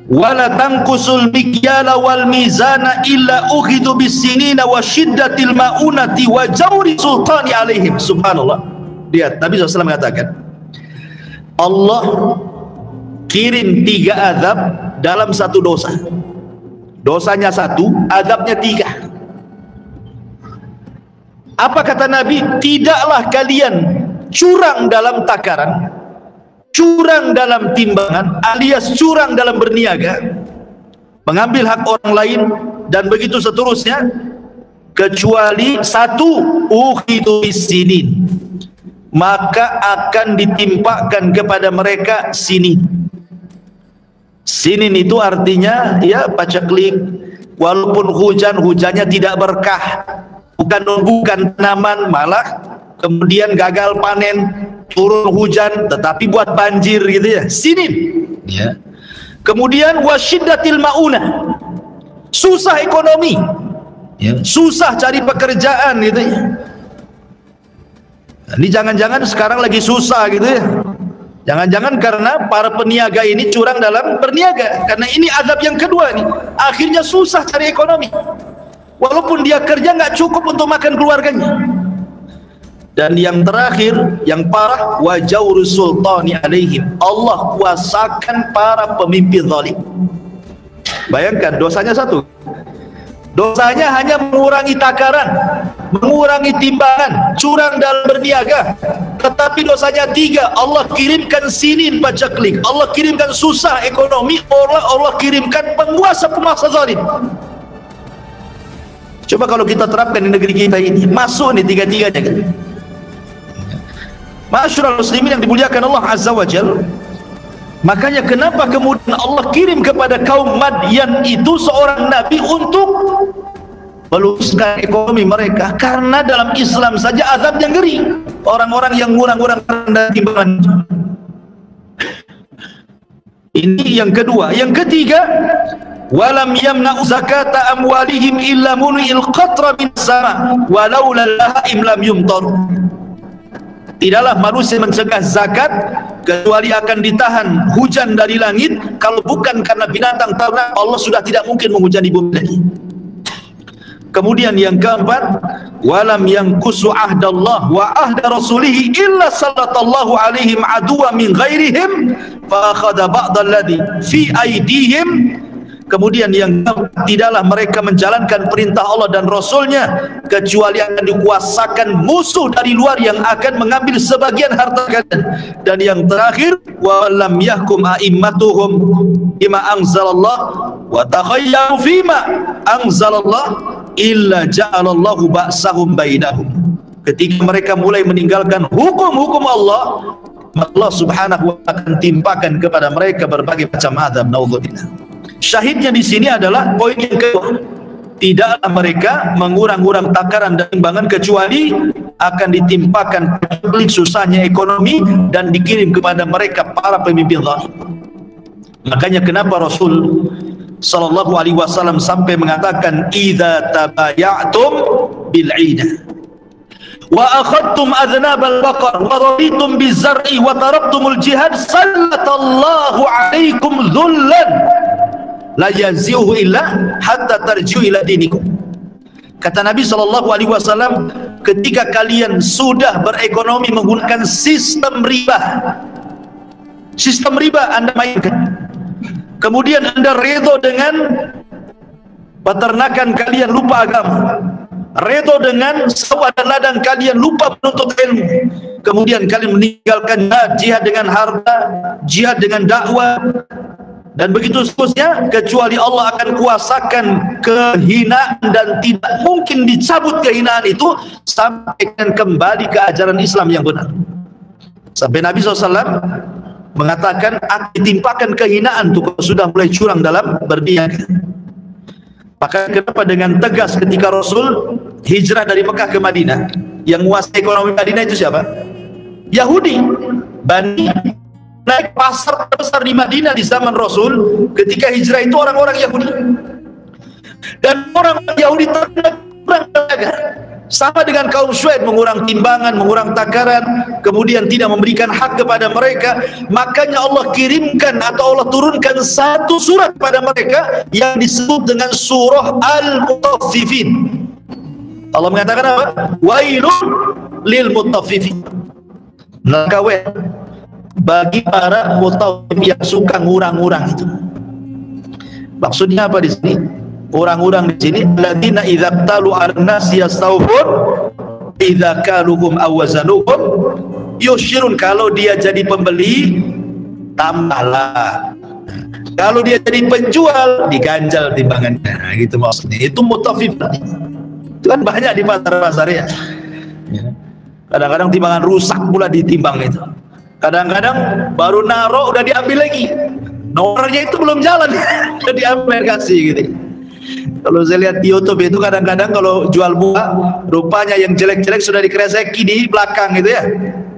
wala tanqusul mikyala wal mizana illa ukhidu bisinina wa syiddatil maunati wa jawri sultani alaihim. Subhanallah. Lihat, Nabi SAW mengatakan, Allah kirim 3 azab dalam satu dosa. Dosanya 1, azabnya 3. Apa kata Nabi? Tidaklah kalian curang dalam takaran, curang dalam timbangan, alias curang dalam berniaga, mengambil hak orang lain, dan begitu seterusnya, kecuali 1, ukhidu bisinin, maka akan ditimpakan kepada mereka sinin. Sinin itu artinya ya paceklik, walaupun hujannya tidak berkah, bukan tanaman, malah kemudian gagal panen, turun hujan tetapi buat banjir gitu ya, sinin ya. Kemudian wasyiddatil maunah, susah ekonomi ya, susah cari pekerjaan gitu ya. Ini jangan-jangan sekarang lagi susah gitu ya, jangan-jangan karena para peniaga ini curang dalam berniaga, karena ini azab yang kedua nih, akhirnya susah cari ekonomi, walaupun dia kerja nggak cukup untuk makan keluarganya. Dan yang terakhir, yang parah, wa jawru sultani alaihim, Allah kuasakan para pemimpin zalim. Bayangkan, dosanya 1, dosanya hanya mengurangi takaran, mengurangi timbangan, curang dalam berniaga, tetapi dosanya 3, Allah kirimkan sinin paceklik, Allah kirimkan susah ekonomi, Allah kirimkan penguasa zalim. Coba kalau kita terapkan di negeri kita ini, masuk nih 3-3-nya kan. Ma'asyiral muslimin yang dimuliakan Allah Azza wa Jalla. Makanya kenapa kemudian Allah kirim kepada kaum Madyan itu seorang nabi untuk meluruskan ekonomi mereka, karena dalam Islam saja azabnya ngeri. Orang-orang yang ngurang-ngurang rendah timbangan. Ini yang kedua. Yang ketiga, walam yamna'u zakata amwalihim illa mun'il qatra min sama walaula lahaim lam yumtar. Tidaklah manusia mencegah zakat kecuali akan ditahan hujan dari langit, kalau bukan karena binatang ternak, Allah sudah tidak mungkin menghujani bumi lagi. Kemudian yang keempat, walam yanqusu ahdallah wa ahda rasulihi illa sallatallahu alaihim aduwa min ghairihim fa akhadha ba'dalladhi fi aydihim. Kemudian yang tidaklah mereka menjalankan perintah Allah dan Rasulnya kecuali akan dikuasakan musuh dari luar yang akan mengambil sebagian harta kalian. Dan yang terakhir, wa lam yahkum a'immatuhum bima anzalallah wa takhayyaru fima anzalallah illa ja'alallahu ba'sahum bainahum. Ketika mereka mulai meninggalkan hukum-hukum Allah, Allah subhanahu wa ta'ala akan timpakan kepada mereka berbagai macam azab. Naudzubillah. Syahidnya di sini adalah poin yang kedua, tidaklah mereka mengurang-urang takaran dan timbangan kecuali akan ditimpakan pelik susahnya ekonomi dan dikirim kepada mereka para pemimpin zalim. Makanya kenapa Rasul sallallahu alaihi wasallam sampai mengatakan idza tabayatum bil 'ina wa akhadtum adnab al-baqar wa raditum biz-zar'i wa taraktumul jihad sallallahu alaikum dhullan la yazi'uhu illa hatta tarji'u ila dinikum. Kata Nabi sallallahu alaihi wasallam, ketika kalian sudah berekonomi menggunakan sistem riba Anda mainkan, kemudian Anda redha dengan peternakan kalian, lupa agama, redha dengan sawah dan ladang kalian, lupa menuntut ilmu, kemudian kalian meninggalkan jihad dengan harta, jihad dengan dakwah, dan begitu seterusnya, kecuali Allah akan kuasakan kehinaan dan tidak mungkin dicabut kehinaan itu sampai kembali ke ajaran Islam yang benar. Sampai Nabi SAW mengatakan akan ditimpakan kehinaan itu kalau sudah mulai curang dalam berniaga. Maka kenapa dengan tegas ketika Rasul hijrah dari Mekah ke Madinah, yang menguasai ekonomi Madinah itu siapa? Yahudi. Bani naik pasar terbesar di Madinah di zaman Rasul ketika hijrah itu orang-orang Yahudi, dan orang Yahudi terkurang tenaga, sama dengan kaum Syuaib, mengurang timbangan, mengurang takaran, kemudian tidak memberikan hak kepada mereka. Makanya Allah kirimkan atau Allah turunkan satu surat pada mereka yang disebut dengan surah Al-Mutaffifin. Allah mengatakan apa? Wailun lil mutaffifin, neraka bagi para mutaffif yang suka ngurang-ngurang itu. Maksudnya apa di sini? Orang-orang di sini alladzina idza talu an-nas yastawfun idza kaluhum awazanuhum yushirun. Kalau dia jadi pembeli tambahlah, kalau dia jadi penjual diganjal timbangannya. Nah, gitu maksudnya. Itu mutaffif. Itu kan banyak di pasar-pasar ya. Kadang-kadang timbangan rusak pula ditimbang itu. Kadang-kadang baru naruh udah diambil lagi, nomornya itu belum jalan udah diambil kasih gitu. Kalau saya lihat di YouTube itu kadang-kadang kalau jual buah, rupanya yang jelek-jelek sudah dikreseki di belakang gitu ya.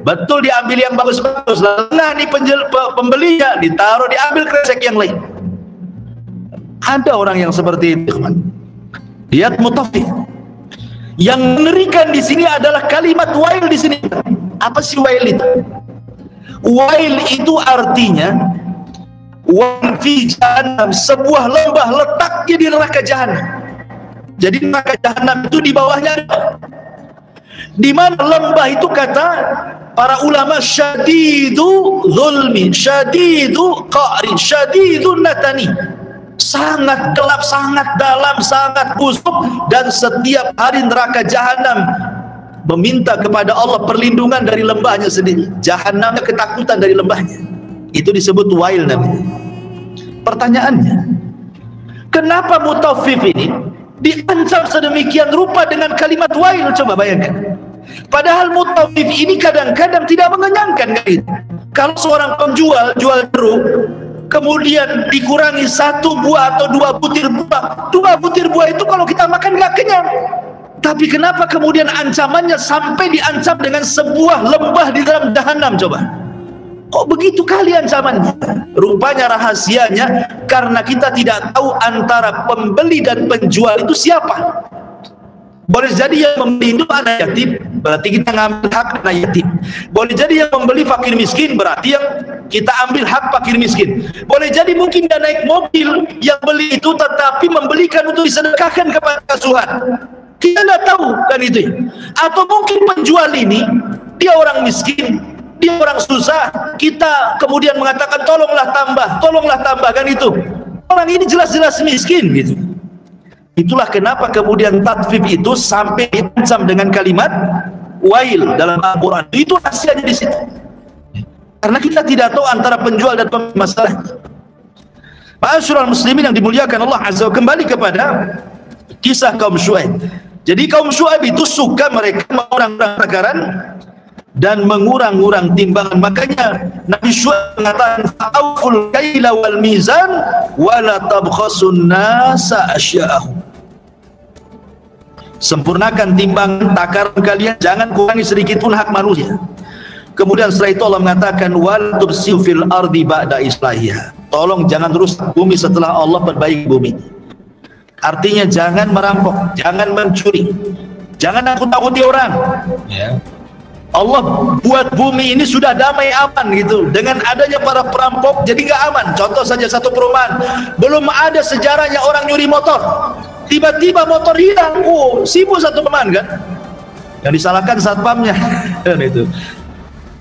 Betul, diambil yang bagus-bagus, nah nih pembelinya ditaruh, diambil kresek yang lain. Ada orang yang seperti itu, teman. Lihat mutaffif. Yang mengerikan di sini adalah kalimat wail di sini. Apa sih wail itu? Wail itu artinya wail fi jahannam, sebuah lembah letaknya di neraka jahanam. Jadi neraka jahanam itu di bawahnya, di mana lembah itu kata para ulama syadidu zulmi, syadidu qa'ri, syadidu natani, sangat gelap, sangat dalam, sangat busuk, dan setiap hari neraka jahanam meminta kepada Allah perlindungan dari lembahnya sendiri. Jahannamnya ketakutan dari lembahnya. Itu disebut wail namanya. Pertanyaannya, kenapa mutaffif ini diancam sedemikian rupa dengan kalimat wail? Coba bayangkan. Padahal mutaffif ini kadang-kadang tidak mengenyangkan gitu. Kalau seorang penjual jual jeruk, kemudian dikurangi 1 buah atau 2 butir buah, 2 butir buah itu kalau kita makan nggak kenyang. Tapi kenapa kemudian ancamannya sampai diancam dengan sebuah lembah di dalam jahanam? Coba, kok begitu kali ancamannya? Rupanya rahasianya karena kita tidak tahu antara pembeli dan penjual itu siapa. Boleh jadi yang membeli itu anak yatim, berarti kita ngambil hak anak yatim. Boleh jadi yang membeli fakir miskin, berarti yang kita ambil hak fakir miskin. Boleh jadi mungkin dia naik mobil, yang beli itu tetapi membelikan untuk disedekahkan kepada asuhan. Kita tidak tahu kan itu. Atau mungkin penjual ini dia orang miskin, dia orang susah, kita kemudian mengatakan tolonglah tambah kan itu. Orang ini jelas-jelas miskin gitu. Itulah kenapa kemudian tatfif itu sampai diancam dengan kalimat wail dalam Al-Quran. Itu rahasianya di situ. Karena kita tidak tahu antara penjual dan pembeli masalah. Ma'asyiral muslimin yang dimuliakan Allah Azza wa, kembali kepada Kisah kaum Syuaib. Jadi kaum Syuaib itu suka mereka mengurang-urang takaran dan mengurang-urang timbangan. Makanya Nabi Syuaib mengatakan fa'awful kaila wal mizan wa la tabkhasun nasa asya'ahum. Sempurnakan timbangan takaran kalian, jangan kurangi sedikit pun hak manusia. Kemudian setelah itu Allah mengatakan wal tubsiu fil ardi ba'da islahiha. Tolong jangan rusak bumi setelah Allah perbaiki bumi. Artinya jangan merampok, jangan mencuri, jangan nakut-nakuti orang. Ya. Allah buat bumi ini sudah damai aman gitu. Dengan adanya para perampok jadi nggak aman. Contoh saja satu perumahan, belum ada sejarahnya orang nyuri motor, tiba-tiba motor hilang. Oh, sibuk satu perumahan kan? Yang disalahkan satpamnya kan itu.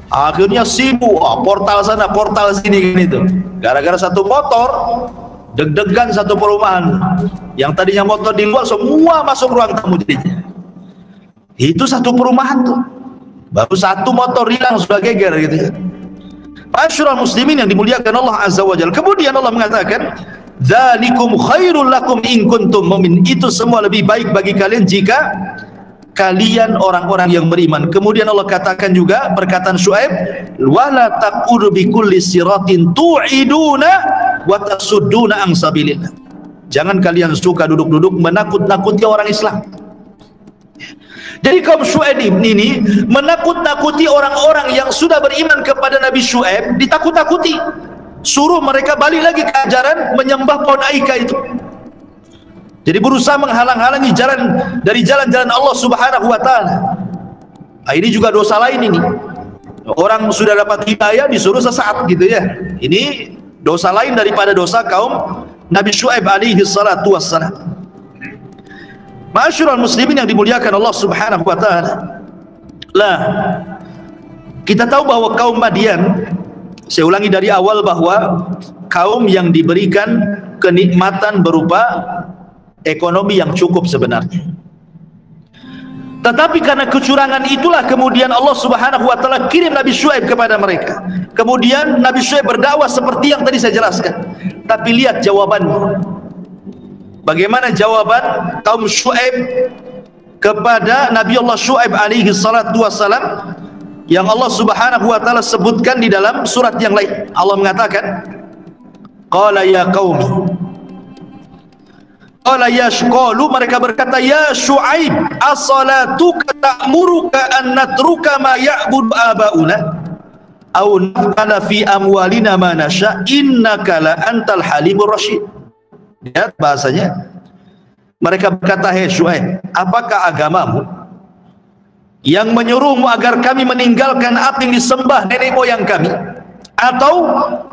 Akhirnya sibuk, portal sana, portal sini kan itu. Gara-gara satu motor, deg-degan satu perumahan. Yang tadinya motor di luar semua masuk ruang tamu jadinya. Itu satu perumahan tuh. Baru satu motor hilang sudah geger gitu ya. Masyarul muslimin yang dimuliakan Allah Azza wa Jalla. Kemudian Allah mengatakan, "Dzalikum khairul lakum in kuntum mu'min." Itu semua lebih baik bagi kalian jika kalian orang-orang yang beriman. Kemudian Allah katakan juga perkataan Syuaib, "Wala taqudu bikulli siratin tu'iduna wa tasudduna an sabilillah." Jangan kalian suka duduk-duduk menakut-nakuti orang Islam. Jadi kaum Syuaib ini menakut-nakuti orang-orang yang sudah beriman kepada Nabi Syuaib, ditakut-takuti, suruh mereka balik lagi ke ajaran menyembah pohon Aika itu. Jadi berusaha menghalang-halangi jalan dari jalan-jalan Allah Subhanahu wa taala. Nah, ini juga dosa lain ini. Orang sudah dapat hidayah disuruh sesat gitu ya. Ini dosa lain daripada dosa kaum Nabi Syuaib alaihi salatu wassalam. Masyarul muslimin yang dimuliakan Allah Subhanahu wa taala. Lah, kita tahu bahwa kaum Madian, saya ulangi dari awal bahwa kaum yang diberikan kenikmatan berupa ekonomi yang cukup sebenarnya. Tetapi karena kecurangan itulah kemudian Allah Subhanahu wa taala kirim Nabi Syuaib kepada mereka. Kemudian Nabi Syuaib berdakwah seperti yang tadi saya jelaskan. Tapi lihat jawabannya. Bagaimana jawaban kaum Syuaib kepada Nabi Allah Syuaib alaihi salatu wassalam yang Allah Subhanahu wa taala sebutkan di dalam surat yang lain. Allah mengatakan, qala ya qaumi, qala ya qalu, mereka berkata, ya Syuaib, as-salatuka ta'muruka an natruka ma ya'budu abauna aw naf'ala fi amwalina ma nasha innaka la antal halimur rasyid. Lihat bahasanya. Mereka berkata, hei Syuaib, apakah agamamu yang menyuruhmu agar kami meninggalkan apa yang disembah nenek moyang kami, atau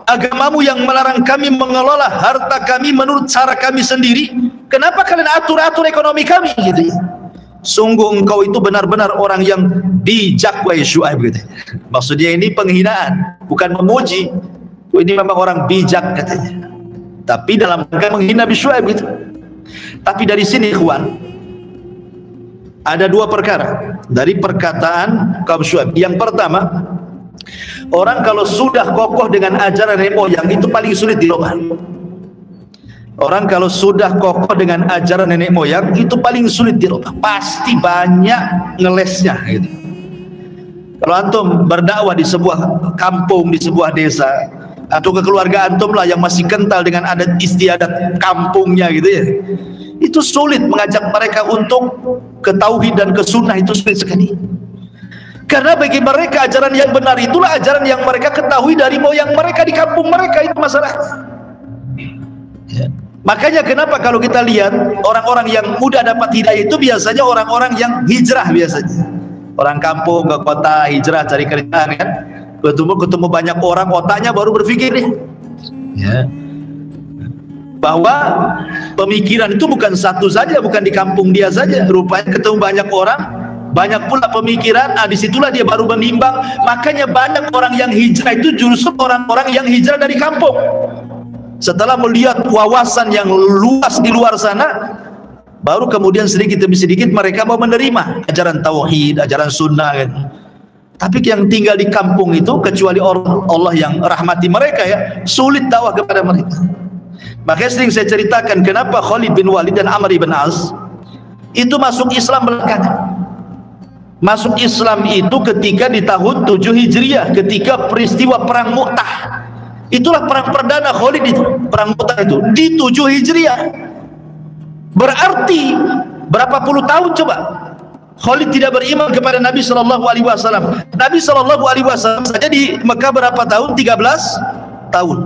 agamamu yang melarang kami mengelola harta kami menurut cara kami sendiri? Kenapa kalian atur-atur ekonomi kami gitu? Sungguh engkau itu benar-benar orang yang bijak, wahai Syuaib gitu. Maksudnya ini penghinaan, bukan memuji. Ini memang orang bijak katanya. Tapi dalam rangka menghina Nabi Syuaib gitu. Tapi dari sini ikhwan, ada dua perkara dari perkataan kaum Syuaib. Yang pertama, orang kalau sudah kokoh dengan ajaran nenek moyang itu paling sulit dirubah. Orang kalau sudah kokoh dengan ajaran nenek moyang itu paling sulit dirubah. Pasti banyak ngelesnya gitu. Kalau antum berdakwah di sebuah kampung, di sebuah desa, atau ke keluarga antum lah yang masih kental dengan adat istiadat kampungnya gitu ya, itu sulit mengajak mereka untuk ke tauhid dan ke sunnah, itu sulit sekali. Karena bagi mereka ajaran yang benar itulah ajaran yang mereka ketahui dari moyang mereka di kampung mereka, itu masalah ya. Makanya kenapa kalau kita lihat orang-orang yang mudah dapat hidayah itu biasanya orang-orang yang hijrah, biasanya orang kampung ke kota, hijrah cari kerjaan kan, ketemu banyak orang, otaknya baru berpikir nih ya, bahwa pemikiran itu bukan satu saja, bukan di kampung dia saja, rupanya ketemu banyak orang, banyak pula pemikiran. Disitulah dia baru menimbang. Makanya banyak orang yang hijrah itu justru orang-orang yang hijrah dari kampung. Setelah melihat wawasan yang luas di luar sana, baru kemudian sedikit demi sedikit mereka mau menerima ajaran tauhid, ajaran sunnah kan. Tapi yang tinggal di kampung itu, kecuali Allah yang rahmati mereka ya, sulit dakwah kepada mereka. Makanya sering saya ceritakan kenapa Khalid bin Walid dan Amr bin As itu masuk Islam belakangan. Masuk Islam itu ketika di tahun 7 Hijriah, ketika peristiwa perang Mu'tah. Itulah perang perdana Khalid itu, perang Mu'tah itu di 7 Hijriah. Berarti berapa puluh tahun coba Khalid tidak beriman kepada Nabi sallallahu alaihi wasallam. Nabi sallallahu alaihi wasallam saja di Mekah berapa tahun? 13 tahun.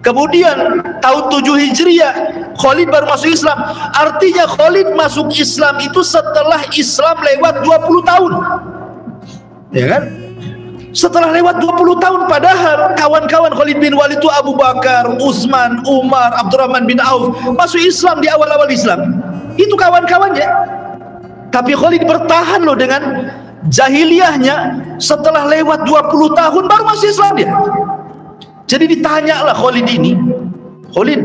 Kemudian tahun 7 Hijriah Khalid baru masuk Islam. Artinya Khalid masuk Islam itu setelah Islam lewat 20 tahun. Ya kan? Setelah lewat 20 tahun, padahal kawan-kawan Khalid bin Walid itu Abu Bakar, Utsman, Umar, Abdurrahman bin Auf masuk Islam di awal-awal Islam. Itu kawan-kawannya. Tapi Khalid bertahan loh dengan jahiliyahnya. Setelah lewat 20 tahun baru masuk Islam dia. Jadi ditanyalah Khalid ini, Khalid,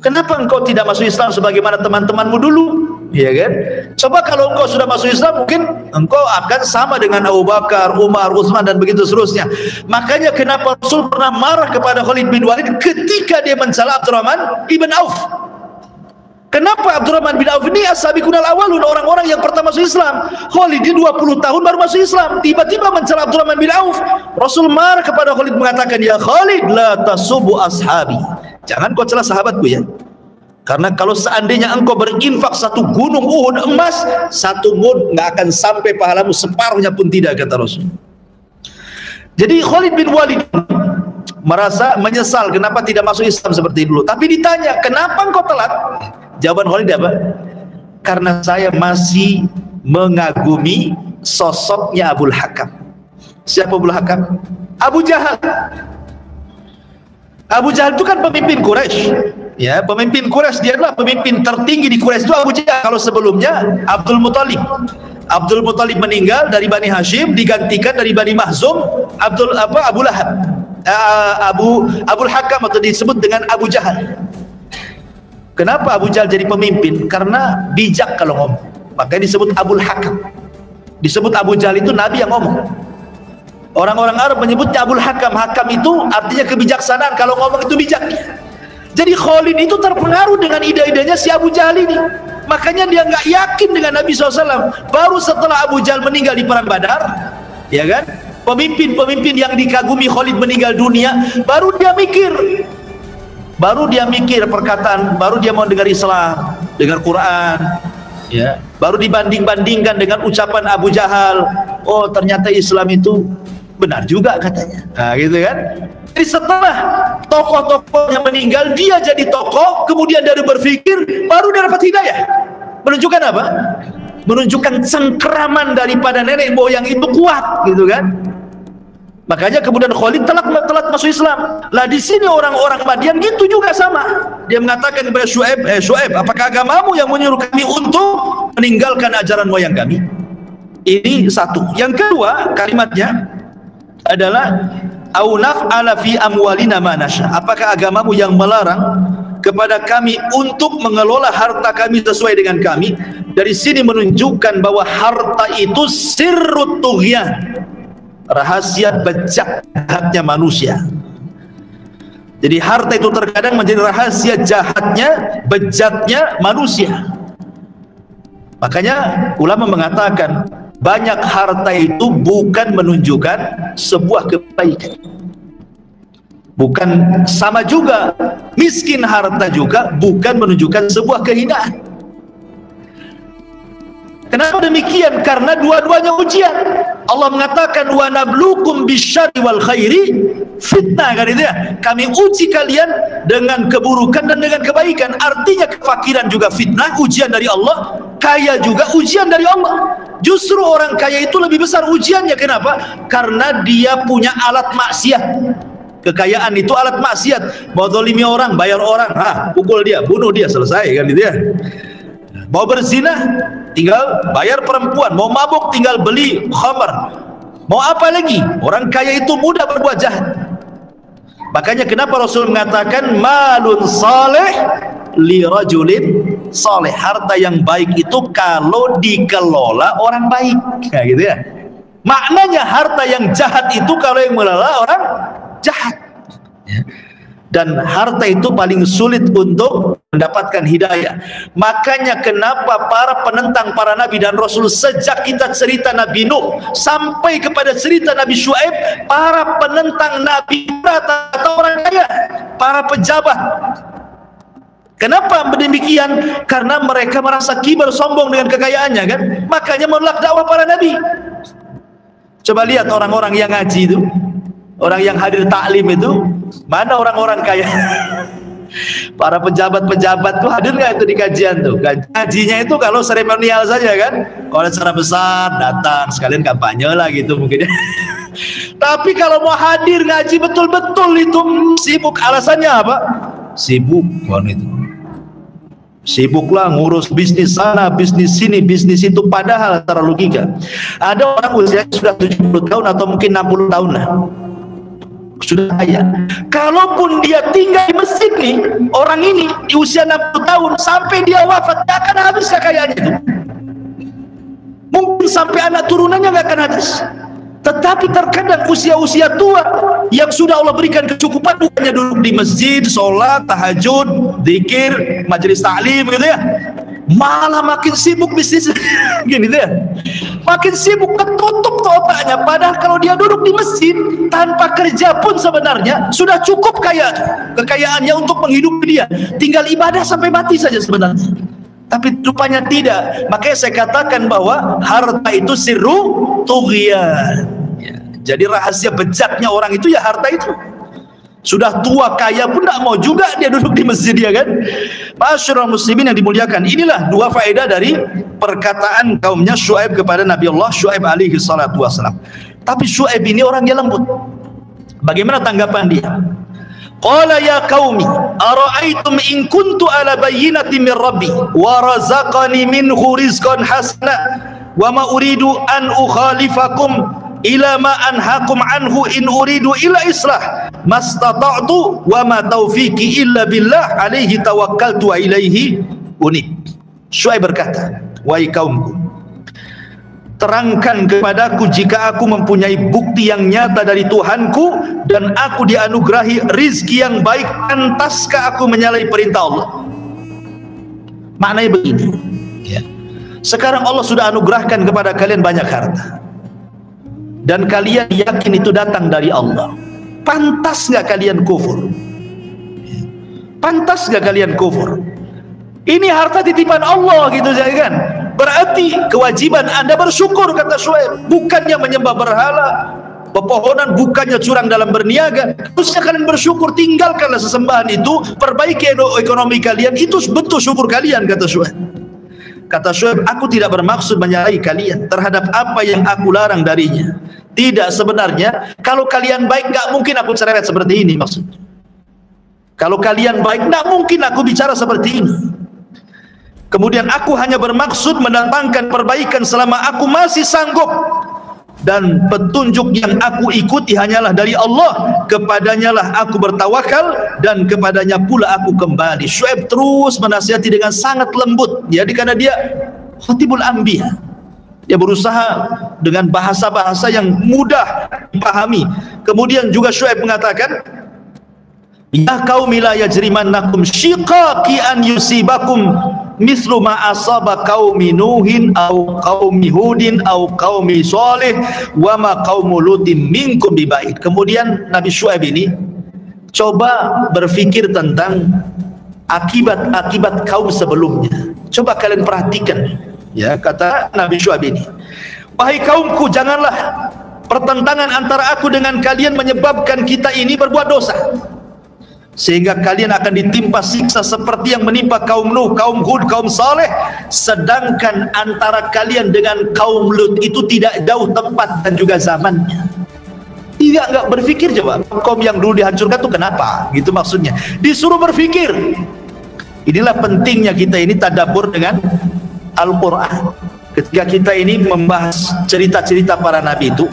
kenapa engkau tidak masuk Islam sebagaimana teman-temanmu dulu? Ya kan? Coba kalau engkau sudah masuk Islam, mungkin engkau akan sama dengan Abu Bakar, Umar, Utsman dan begitu seterusnya. Makanya kenapa Rasul pernah marah kepada Khalid bin Walid ketika dia mencela Abdurrahman ibn Auf? Kenapa Abdurrahman bin Auf ini as-sabiqunal awwalun, orang-orang yang pertama masuk Islam? Khalid di 20 tahun baru masuk Islam, tiba-tiba mencela Abdurrahman bin Auf. Rasul marah kepada Khalid mengatakan, "Ya Khalid, la tasubu ashabi." Jangan kau celah sahabatku ya. Karena kalau seandainya engkau berinfak 1 gunung Uhud emas, 1 mud nggak akan sampai pahalamu, separuhnya pun tidak, kata Rasul. Jadi Khalid bin Walid merasa menyesal kenapa tidak masuk Islam seperti dulu. Tapi ditanya, kenapa engkau telat? Jawaban Khalid apa? Karena saya masih mengagumi sosoknya Abul Hakam. Siapa Abul Hakam? Abu Jahal. Abu Jahal itu kan pemimpin Quraisy. Ya, pemimpin Quraisy, dia adalah pemimpin tertinggi di Quraisy itu Abu Jahal. Kalau sebelumnya Abdul Muthalib. Abdul Muthalib meninggal dari Bani Hashim, digantikan dari Bani Mahzum Abu Lahab. Abul Hakam atau disebut dengan Abu Jahal. Kenapa Abu Jahal jadi pemimpin? Karena bijak kalau ngomong, makanya disebut Abul Hakam. Disebut Abu Jahal itu Nabi yang ngomong. Orang-orang Arab menyebutnya Abul Hakam. Hakam itu artinya kebijaksanaan, kalau ngomong itu bijak. Jadi Khalid itu terpengaruh dengan ide-idenya si Abu Jahal ini. Makanya dia nggak yakin dengan Nabi SAW. Baru setelah Abu Jahal meninggal di perang Badar, ya kan? Pemimpin-pemimpin yang dikagumi Khalid meninggal dunia, baru dia mikir perkataan, baru dia mau dengar Islam, dengar Quran, ya. Baru dibanding-bandingkan dengan ucapan Abu Jahal. Oh, ternyata Islam itu benar juga katanya. Nah, gitu kan? Jadi setelah tokoh-tokoh yang meninggal, dia jadi tokoh, kemudian dia berpikir, baru dia dapat hidayah. Menunjukkan apa? Menunjukkan cengkeraman daripada nenek moyang itu kuat, gitu kan? Makanya kemudian Khalid telat masuk Islam. Lah di sini orang-orang Madian gitu juga sama. Dia mengatakan kepada Syuaib, apakah agamamu yang menyuruh kami untuk meninggalkan ajaran moyang kami? Ini satu. Yang kedua, kalimatnya adalah au naf'ala fi amwalina ma nasha. Apakah agamamu yang melarang kepada kami untuk mengelola harta kami sesuai dengan kami? Dari sini menunjukkan bahwa harta itu sirrut tughyan, rahasia bejat jahatnya manusia. Jadi harta itu terkadang menjadi rahasia jahatnya, bejatnya manusia. Makanya ulama mengatakan banyak harta itu bukan menunjukkan sebuah kebaikan. Bukan sama juga miskin harta juga bukan menunjukkan sebuah kehinaan. Kenapa demikian? Karena dua-duanya ujian. Allah mengatakan wa nabluukum bisyarri wal khairi fitnah, kan itu ya. Kami uji kalian dengan keburukan dan dengan kebaikan. Artinya kefakiran juga fitnah, ujian dari Allah. Kaya juga ujian dari Allah. Justru orang kaya itu lebih besar ujiannya. Kenapa? Karena dia punya alat maksiat. Kekayaan itu alat maksiat. Mau zalimi orang, bayar orang, pukul dia, bunuh dia, selesai, kan itu ya. Mau berzina, tinggal bayar perempuan. Mau mabuk, tinggal beli khamar. Mau apa lagi? Orang kaya itu mudah berbuat jahat. Makanya kenapa Rasul mengatakan malun saleh li rajulin saleh. Harta yang baik itu kalau dikelola orang baik. Kayak gitu ya. Maknanya harta yang jahat itu kalau yang mengelola orang jahat. Dan harta itu paling sulit untuk mendapatkan hidayah. Makanya kenapa para penentang para nabi dan rasul, sejak kita cerita Nabi Nuh sampai kepada cerita Nabi Syuaib, para penentang nabi rata-rata orang kaya, para pejabat. Kenapa demikian? Karena mereka merasa kibar, sombong dengan kekayaannya kan. Makanya menolak dakwah para nabi. Coba lihat orang-orang yang ngaji itu, orang yang hadir taklim itu, mana orang-orang kaya? Para pejabat-pejabat tuh hadir nggak itu di kajian tuh? Kajinya itu kalau seremonial saja kan. Kalau acara besar datang sekalian kampanye lah gitu mungkin. Tapi kalau mau hadir ngaji betul-betul itu sibuk. Alasannya apa? Sibuk kan itu. Sibuklah ngurus bisnis sana, bisnis sini, bisnis itu. Padahal secara logika ada orang usia sudah 70 tahun atau mungkin 60 tahun lah, sudah kaya. Kalaupun dia tinggal di masjid nih, orang ini di usia 60 tahun sampai dia wafat, gak akan habis kekayaannya itu. Mungkin sampai anak turunannya gak akan habis. Tetapi terkadang usia-usia tua yang sudah Allah berikan kecukupan, bukannya duduk di masjid, sholat, tahajud, zikir, majelis taklim gitu ya, malah makin sibuk bisnis gini gitu ya, makin sibuk, ketutup otaknya. Padahal kalau dia duduk di masjid tanpa kerja pun sebenarnya sudah cukup kaya kekayaannya untuk menghidupi dia, tinggal ibadah sampai mati saja sebenarnya. Tapi rupanya tidak. Makanya saya katakan bahwa harta itu sirru tughyan ya. Jadi rahasia bejatnya orang itu ya harta itu. Sudah tua kaya pun tidak mau juga dia duduk di masjid ya kan. Masyarul muslimin yang dimuliakan, inilah dua faedah dari perkataan kaumnya Syuaib kepada Nabi Allah Syuaib alaihi salatu wassalam. Tapi Syuaib ini orang yang lembut. Bagaimana tanggapan dia? Qala ya qaumi ara'aitum in kuntu ala bayyinatin min rabbi wa razaqani minhu rizqan hasana wa ma uridu an ukhalifakum ila ma anhaakum anhu in uridu ila islah mastata'tu wa ma taufiqi illa billah alaihi tawakkaltu wa ilaihi unib. Syuaib berkata, wahai kaumku, terangkan kepadaku jika aku mempunyai bukti yang nyata dari Tuhanku dan aku dianugerahi rizki yang baik, pantaskah aku menyalahi perintah Allah? Maknanya begini ya. Sekarang Allah sudah anugerahkan kepada kalian banyak harta dan kalian yakin itu datang dari Allah. Pantas nggak kalian kufur? Pantas nggak kalian kufur? Ini harta titipan Allah gitu ya kan. Berarti kewajiban Anda bersyukur, kata Syuaib. Bukannya menyembah berhala, pepohonan, bukannya curang dalam berniaga. Harusnya kalian bersyukur, tinggalkanlah sesembahan itu, perbaiki ekonomi kalian, itu bentuk syukur kalian, kata Syuaib. Kata Syuaib, aku tidak bermaksud menyalahi kalian terhadap apa yang aku larang darinya. Tidak, sebenarnya kalau kalian baik, gak mungkin aku cerewet seperti ini maksudnya. Kalau kalian baik, gak mungkin aku bicara seperti ini. Kemudian aku hanya bermaksud mendatangkan perbaikan selama aku masih sanggup, dan petunjuk yang aku ikuti hanyalah dari Allah, kepadanya lah aku bertawakal dan kepadanya pula aku kembali. Syuaib terus menasihati dengan sangat lembut ya, karena dia khatibul anbiya. Dia berusaha dengan bahasa-bahasa yang mudah dipahami. Kemudian juga Syuaib mengatakan, ya qaumi la yajrimannakum shiqaqi an yusibakum mislu ma asaba qaumi nuhin au qaumi hudin au qaumi shalih wa ma qaumu lutin minkum bibaid. Kemudian Nabi Syuaib ini coba berpikir tentang akibat-akibat kaum sebelumnya. Coba kalian perhatikan ya, kata Nabi Syuaib ini, wahai kaumku, janganlah pertentangan antara aku dengan kalian menyebabkan kita ini berbuat dosa, sehingga kalian akan ditimpa siksa seperti yang menimpa kaum Nuh, kaum Hud, kaum Saleh. Sedangkan antara kalian dengan kaum Lut itu tidak jauh tempat dan juga zamannya. Nggak berpikir coba, kaum yang dulu dihancurkan itu kenapa? Gitu maksudnya. Disuruh berpikir. Inilah pentingnya kita ini tadabbur dengan Al-Quran. Ketika kita ini membahas cerita-cerita para nabi itu,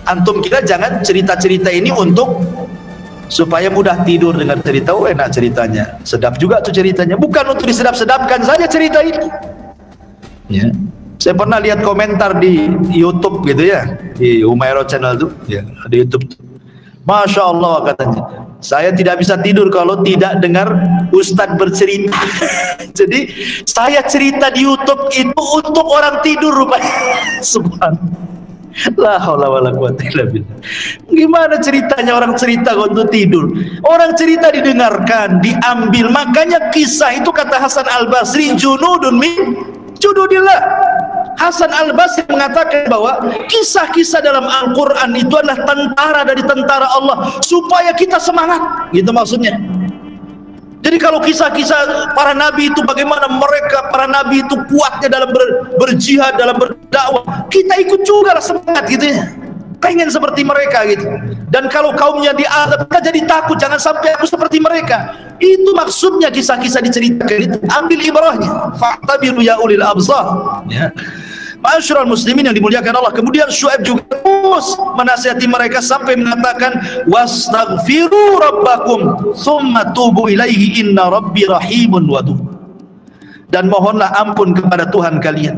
antum kira jangan cerita-cerita ini untuk supaya mudah tidur dengan cerita, oh enak ceritanya, sedap juga tuh ceritanya. Bukan untuk disedap-sedapkan saja cerita ini ya. Saya pernah lihat komentar di YouTube gitu ya, di Umairah channel tuh ya, di YouTube tuh, Masya Allah katanya, Saya tidak bisa tidur kalau tidak dengar Ustadz bercerita. Jadi saya cerita di YouTube itu untuk orang tidur rupanya. Subhanallah. La haula wala quwwata illa billah. Gimana ceritanya orang cerita untuk tidur? Orang cerita didengarkan, diambil. Makanya kisah itu kata Hasan Al-Basri, junudun min junudillah. Hasan Al-Basri mengatakan bahwa kisah-kisah dalam Al-Quran itu adalah tentara dari tentara Allah supaya kita semangat, gitu maksudnya. Jadi kalau kisah-kisah para nabi itu bagaimana mereka, para nabi itu kuatnya dalam berjihad, dalam berdakwah, kita ikut juga lah semangat gitu ya, pengen seperti mereka gitu. Dan kalau kaumnya diazab, kita jadi takut, jangan sampai aku seperti mereka. Itu maksudnya kisah-kisah diceritakan itu, ambil ibrahnya. Fa'tabiru ya ulil absar, ya. Ma'asyiral muslimin yang dimuliakan Allah. Kemudian Syuaib juga terus menasihati mereka sampai mengatakan wastaghfiru rabbakum tsumma tubu ilaihi inna rabbi rahimun wadud. Dan mohonlah ampun kepada Tuhan kalian,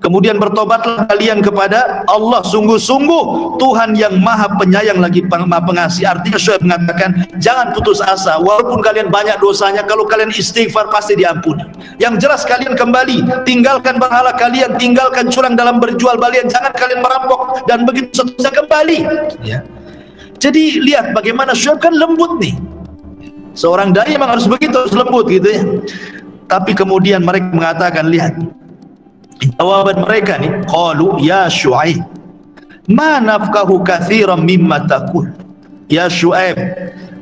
kemudian bertobatlah kalian kepada Allah, sungguh-sungguh Tuhan yang maha penyayang lagi maha pengasih. Artinya Syuaib mengatakan jangan putus asa, walaupun kalian banyak dosanya, kalau kalian istighfar pasti diampuni. Yang jelas kalian kembali, tinggalkan berhala kalian, tinggalkan curang dalam berjual belian, jangan kalian merampok, dan begitu seterusnya kembali ya. Jadi lihat bagaimana Syuaib kan lembut nih, seorang dai memang harus begitu, harus lembut gitu ya. Tapi kemudian mereka mengatakan, lihat jawaban mereka nih, qalu ya Syuaib ma nafqahu katsiran mimma taqul. Ya Syuaib,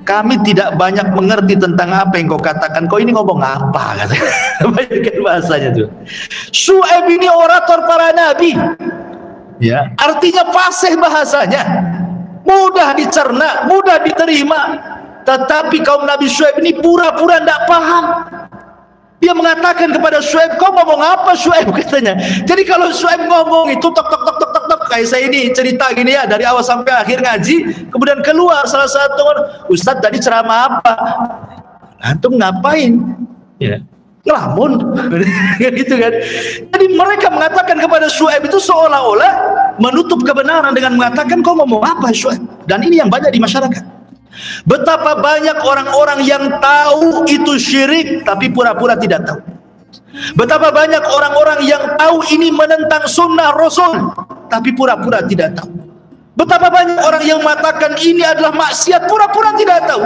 kami tidak banyak mengerti tentang apa yang kau katakan. Kau ini ngomong apa? Bayangkan bahasanya tuh. Syuaib ini orator para nabi ya, artinya fasih bahasanya, mudah dicerna, mudah diterima. Tetapi kaum Nabi Syuaib ini pura-pura tidak paham. Dia mengatakan kepada Syuaib, kau ngomong apa Syuaib, katanya. Jadi kalau Syuaib ngomong itu tok tok tok tok tok tok, kayak saya ini cerita gini ya, dari awal sampai akhir ngaji, kemudian keluar salah satu, Ustadz tadi ceramah apa? Antum ngapain? Ya, ngelamun. Gitu kan. Jadi mereka mengatakan kepada Syuaib itu seolah-olah menutup kebenaran dengan mengatakan kau ngomong apa Syuaib. Dan ini yang banyak di masyarakat. Betapa banyak orang-orang yang tahu itu syirik tapi pura-pura tidak tahu. Betapa banyak orang-orang yang tahu ini menentang sunnah Rasul tapi pura-pura tidak tahu. Betapa banyak orang yang mengatakan ini adalah maksiat, pura-pura tidak tahu.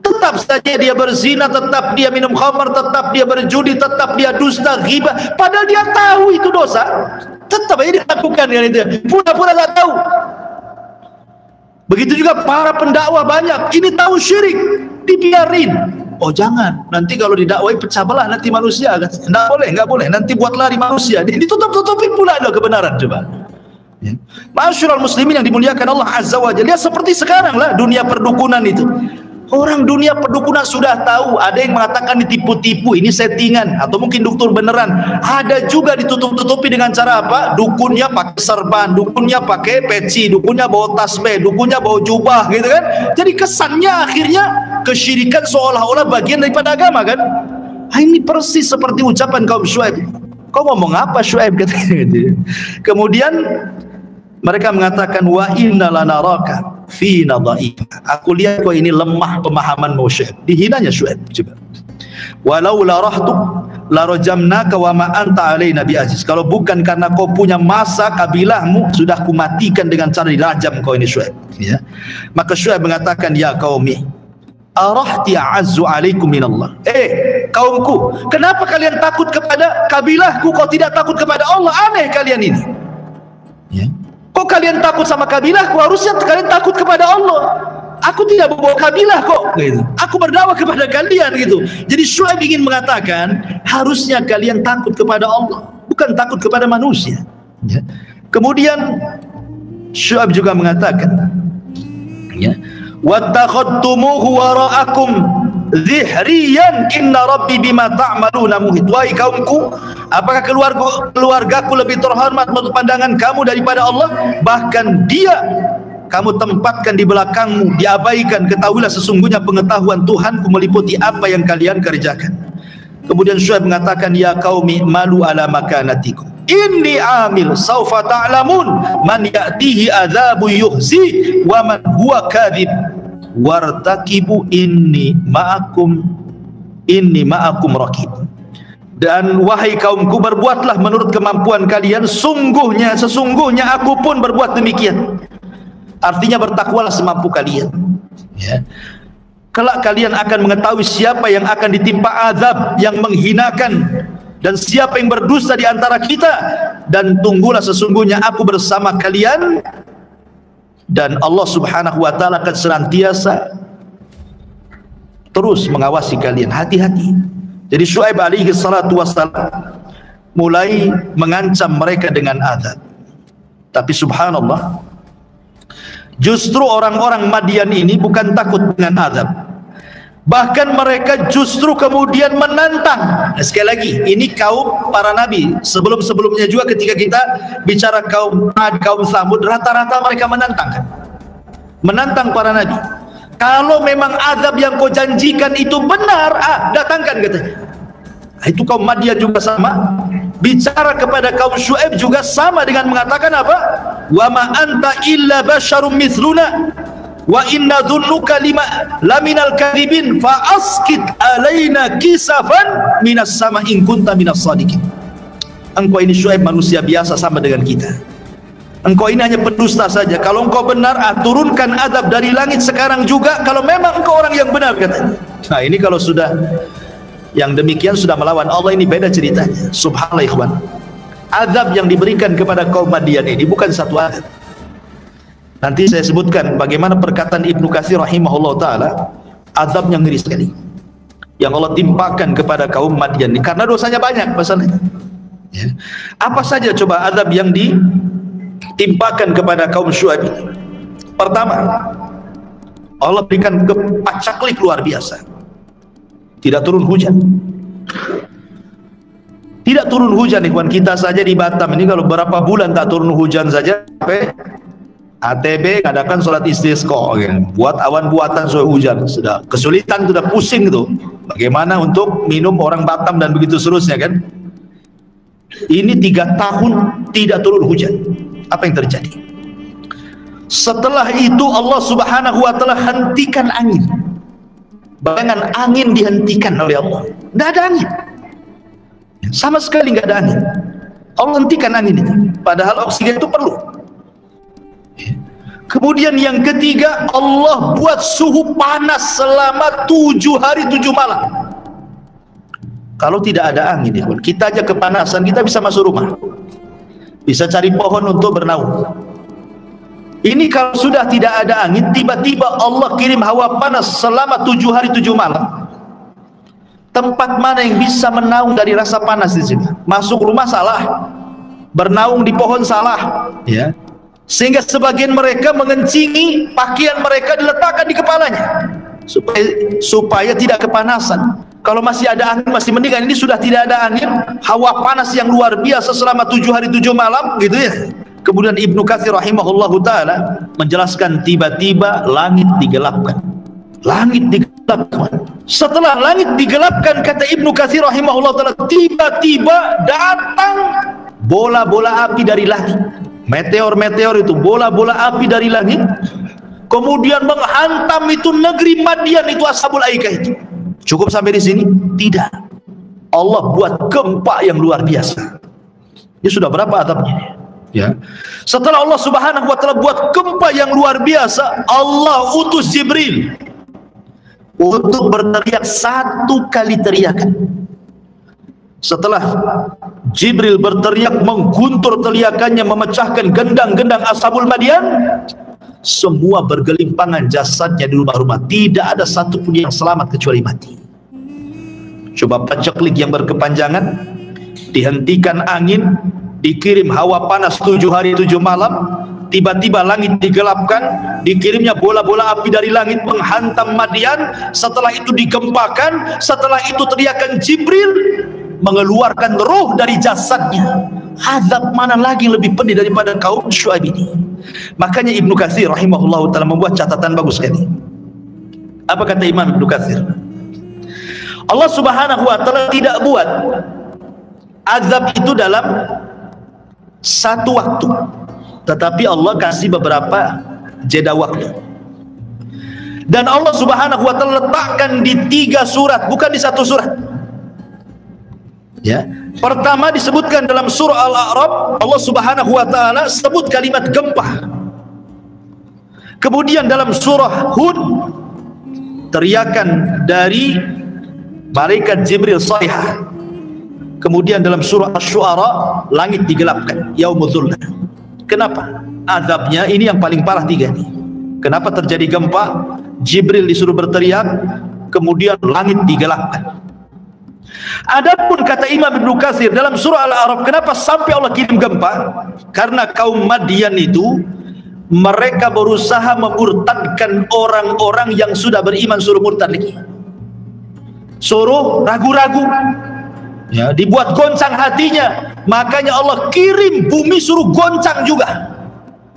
Tetap saja dia berzina, tetap dia minum khamar, tetap dia berjudi, tetap dia dusta, ghibah, padahal dia tahu itu dosa, tetap aja dilakukan kan itu. Pura-pura tidak tahu. Begitu juga para pendakwah banyak, ini tahu syirik, dibiarin. Oh jangan, nanti kalau didakwai pecah belah nanti manusia. Nggak boleh, nanti buat lari manusia. Ditutup-tutupi pula ada kebenaran, coba. Ya. Ma'asyiral muslimin yang dimuliakan Allah Azza wa Jalla, lihat seperti sekarang lah dunia perdukunan itu. Orang dunia perdukunan sudah tahu, ada yang mengatakan ditipu-tipu, ini settingan, atau mungkin dokter beneran. Ada juga ditutup-tutupi dengan cara apa? Dukunnya pakai serban, dukunnya pakai peci, dukunnya bawa tasbih, dukunnya bawa jubah, gitu kan? Jadi kesannya akhirnya kesyirikan seolah-olah bagian daripada agama kan? Ini persis seperti ucapan kaum Syuaib. Kau ngomong apa Syuaib? Kemudian mereka mengatakan wa inna lanaraka fina dha'ifa. Aku lihat kau ini lemah pemahamanmu Syuaib. Dihinanya Syuaib coba. Walau la rahtu la rajamnaka wa ma anta alaina bi aziz. Kalau bukan karena kau punya masa kabilahmu, sudah kumatikan dengan cara dirajam kau ini Syuaib, ya. Maka Syuaib mengatakan ya qaumi arahti a'azzu alaikum minallah. Kaumku, kenapa kalian takut kepada kabilahku, kau tidak takut kepada Allah? Aneh kalian ini, ya. Kok kalian takut sama kabilahku? Harusnya kalian takut kepada Allah. Aku tidak membawa kabilah kok, gitu. Aku berdakwah kepada kalian, gitu. Jadi Syuaib ingin mengatakan harusnya kalian takut kepada Allah, bukan takut kepada manusia, ya. Kemudian Syuaib juga mengatakan, ya, wattakhadtumuhu wara'akum zihriyan inna rabbi bima ta'maluna muhit. Wahai kaumku, apakah keluargaku lebih terhormat menurut pandangan kamu daripada Allah? Bahkan dia kamu tempatkan di belakangmu, diabaikan. Ketahuilah sesungguhnya pengetahuan Tuhanku meliputi apa yang kalian kerjakan. Kemudian Syuaib mengatakan ya qaumi malu ala makanatikum inni amil saufa ta'lamun man ya'tihi adzabu yuhzi wa man huwa kadhib. wartaqibu inni ma'akum raqib. Dan wahai kaumku, berbuatlah menurut kemampuan kalian, sesungguhnya aku pun berbuat demikian. Artinya bertakwalah semampu kalian, ya. Kelak kalian akan mengetahui siapa yang akan ditimpa azab yang menghinakan dan siapa yang berdusta di antara kita, dan tunggulah sesungguhnya aku bersama kalian dan Allah Subhanahu wa taala akan senantiasa terus mengawasi kalian. Hati-hati. Jadi Syuaib alaihi salatu wassalam mulai mengancam mereka dengan azab. Tapi subhanallah, justru orang-orang Madian ini bukan takut dengan azab, bahkan mereka justru kemudian menantang. Nah, sekali lagi, ini kaum para nabi. Sebelum-sebelumnya juga ketika kita bicara kaum Ad, kaum Samud, rata-rata mereka menantang para nabi. Kalau memang azab yang kau janjikan itu benar, datangkan, katanya. Itu kaum Madian juga sama, bicara kepada kaum Syuaib juga sama dengan mengatakan apa? Wa ma anta illa basyarum mithluna wa inna dhunnuka laminal kadhibin fa asqit alaina kisafan minas sama in kunta minas sadiqin. Engkau ini Syuaib manusia biasa sama dengan kita. Engkau ini hanya pendusta saja. Kalau engkau benar, turunkan azab dari langit sekarang juga, kalau memang engkau orang yang benar, katanya. Nah, ini kalau sudah yang demikian sudah melawan Allah, ini beda ceritanya. Subhanallah ikhwan, azab yang diberikan kepada kaum Madian ini bukan satu azab. Nanti saya sebutkan bagaimana perkataan Ibnu Katsir rahimahullah ta'ala, azab yang ngeri sekali yang Allah timpakan kepada kaum Madian ini, karena dosanya banyak masalahnya, ya. Apa saja coba azab yang ditimpakan kepada kaum Syuaib? Pertama, Allah berikan pacaklik luar biasa. Tidak turun hujan. Tidak turun hujan, ikhwan. Kita saja di Batam ini kalau berapa bulan tak turun hujan saja, ATB ngadakan sholat istisqa, buat awan buatan soal hujan, sudah kesulitan, sudah pusing itu. Bagaimana untuk minum orang Batam dan begitu seterusnya, kan? Ini 3 tahun tidak turun hujan. Apa yang terjadi? Setelah itu Allah Subhanahu wa taala hentikan angin. Bayangkan, angin dihentikan oleh Allah. Tidak ada angin, sama sekali nggak ada angin. Allah hentikan angin itu, padahal oksigen itu perlu. Kemudian yang ketiga, Allah buat suhu panas selama 7 hari 7 malam. Kalau tidak ada angin, kita aja kepanasan, kita bisa masuk rumah, bisa cari pohon untuk bernaung. Ini kalau sudah tidak ada angin, tiba-tiba Allah kirim hawa panas selama 7 hari 7 malam. Tempat mana yang bisa menaung dari rasa panas di sini? Masuk rumah salah, bernaung di pohon salah, ya. Sehingga sebagian mereka mengencingi pakaian mereka, diletakkan di kepalanya supaya tidak kepanasan. Kalau masih ada angin masih mendingan. Ini sudah tidak ada angin, hawa panas yang luar biasa selama 7 hari 7 malam, gitu ya. Kemudian Ibnu Katsir rahimahullahu ta'ala menjelaskan, tiba-tiba langit digelapkan. Langit digelapkan. Setelah langit digelapkan, kata Ibnu Katsir rahimahullahu ta'ala, tiba-tiba datang bola-bola api dari langit. Meteor-meteor itu, bola-bola api dari langit, kemudian menghantam itu negeri Madian, itu Ashabul Aikah itu. Cukup sampai di sini? Tidak. Allah buat gempa yang luar biasa. Ini sudah berapa atapnya? Ya. Setelah Allah Subhanahu wa taala buat gempa yang luar biasa, Allah utus Jibril untuk berteriak 1 kali teriakan. Setelah Jibril berteriak, mengguntur teriakannya, memecahkan gendang-gendang Ashabul Madian, semua bergelimpangan jasadnya di rumah-rumah. Tidak ada satupun yang selamat kecuali mati. Coba paceklik yang berkepanjangan, dihentikan angin, dikirim hawa panas 7 hari 7 malam, tiba-tiba langit digelapkan, dikirimnya bola-bola api dari langit menghantam Madian. Setelah itu digempakan, setelah itu teriakan Jibril mengeluarkan roh dari jasadnya. Azab mana lagi lebih pedih daripada kaum Syuaib ini? Makanya Ibnu Katsir rahimahullah ta'ala membuat catatan bagus sekali. Apa kata Imam Ibnu Katsir? Allah Subhanahu wa ta'ala tidak buat azab itu dalam satu waktu, tetapi Allah kasih beberapa jeda waktu. Dan Allah Subhanahu wa taala letakkan di 3 surat, bukan di 1 surat. Ya. Pertama disebutkan dalam surah Al-A'raf, Allah Subhanahu wa taala sebut kalimat gempa. Kemudian dalam surah Hud, teriakan dari malaikat Jibril sayhah. Kemudian dalam surah Asy-Syu'ara, langit digelapkan, yaumudzulla. Kenapa? Azabnya ini yang paling parah 3 nih. Kenapa terjadi gempa? Jibril disuruh berteriak, kemudian langit digelapkan. Adapun kata Imam Ibnu Katsir dalam surah Al-A'raf, kenapa sampai Allah kirim gempa? Karena kaum Madian itu mereka berusaha memurtadkan orang-orang yang sudah beriman, suruh murtad lagi, suruh ragu-ragu, ya, dibuat goncang hatinya. Makanya Allah kirim bumi suruh goncang juga,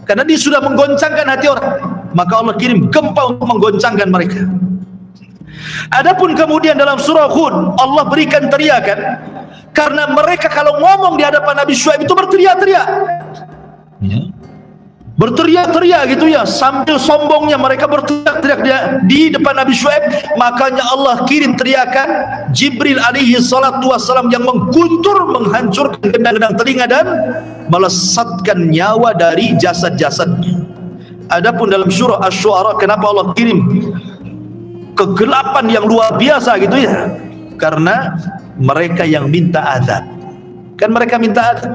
karena dia sudah menggoncangkan hati orang. Maka Allah kirim gempa untuk menggoncangkan mereka. Adapun kemudian dalam surah Hud, Allah berikan teriakan karena mereka kalau ngomong di hadapan Nabi Syuaib itu berteriak-teriak, ya, berteriak-teriak gitu ya, sambil sombongnya mereka berteriak-teriak di depan Nabi Syuaib. Makanya Allah kirim teriakan Jibril alaihi salatu wassalam yang mengguntur, menghancurkan gendang-gendang telinga dan melesatkan nyawa dari jasad-jasadnya. Adapun dalam surah Asy-Syu'ara, kenapa Allah kirim kegelapan yang luar biasa gitu ya? Karena mereka yang minta azab. Kan mereka minta azab.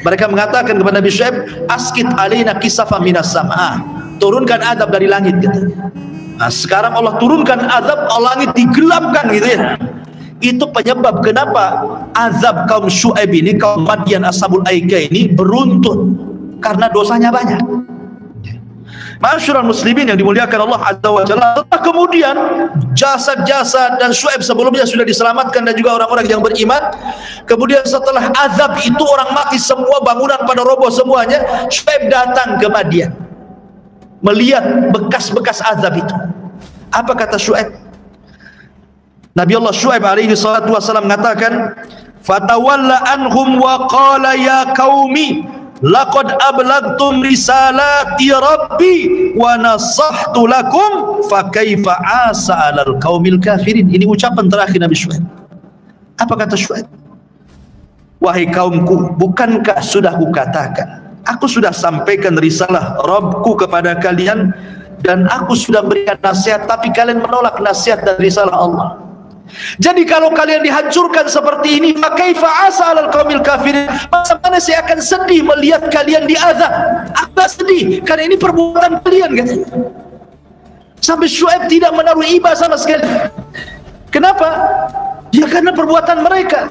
Mereka mengatakan kepada Nabi Syuaib, askit alaina kisafan minas sama', turunkan azab dari langit gitu. Nah, sekarang Allah turunkan azab, langit digelapkan gitu ya. Itu penyebab kenapa azab kaum Syuaib ini, kaum Madian Ashabul Aika ini beruntun, karena dosanya banyak. Ma'asyiral muslimin yang dimuliakan Allah Azza wa Jalla, setelah kemudian jasad-jasad dan Syuaib sebelumnya sudah diselamatkan dan juga orang-orang yang beriman. Kemudian setelah azab itu orang mati semua, bangunan pada roboh semuanya, Syuaib datang ke Madian melihat bekas-bekas azab itu. Apa kata Syuaib? Nabi Allah Syuaib alaihi salatu wasallam mengatakan, fatawalla anhum wa qala ya qaumi laqad ablagtum risalati rabbi wa nasahtu lakum fa kaifa asa 'alal qaumil kafirin. Ini ucapan terakhir Nabi Syuaib. Apa kata Syuaib? Wahai kaumku, bukankah sudah kukatakan, aku sudah sampaikan risalah Rabbku kepada kalian dan aku sudah berikan nasihat, tapi kalian menolak nasihat dan risalah Allah. Jadi kalau kalian dihancurkan seperti ini, fakaifa asa 'alal qaumil kafirin, masa mana saya akan sedih melihat kalian diazab? Aku sedih karena ini perbuatan kalian, katanya. Sampai Syuaib tidak menaruh iba sama sekali. Kenapa? Ya karena perbuatan mereka.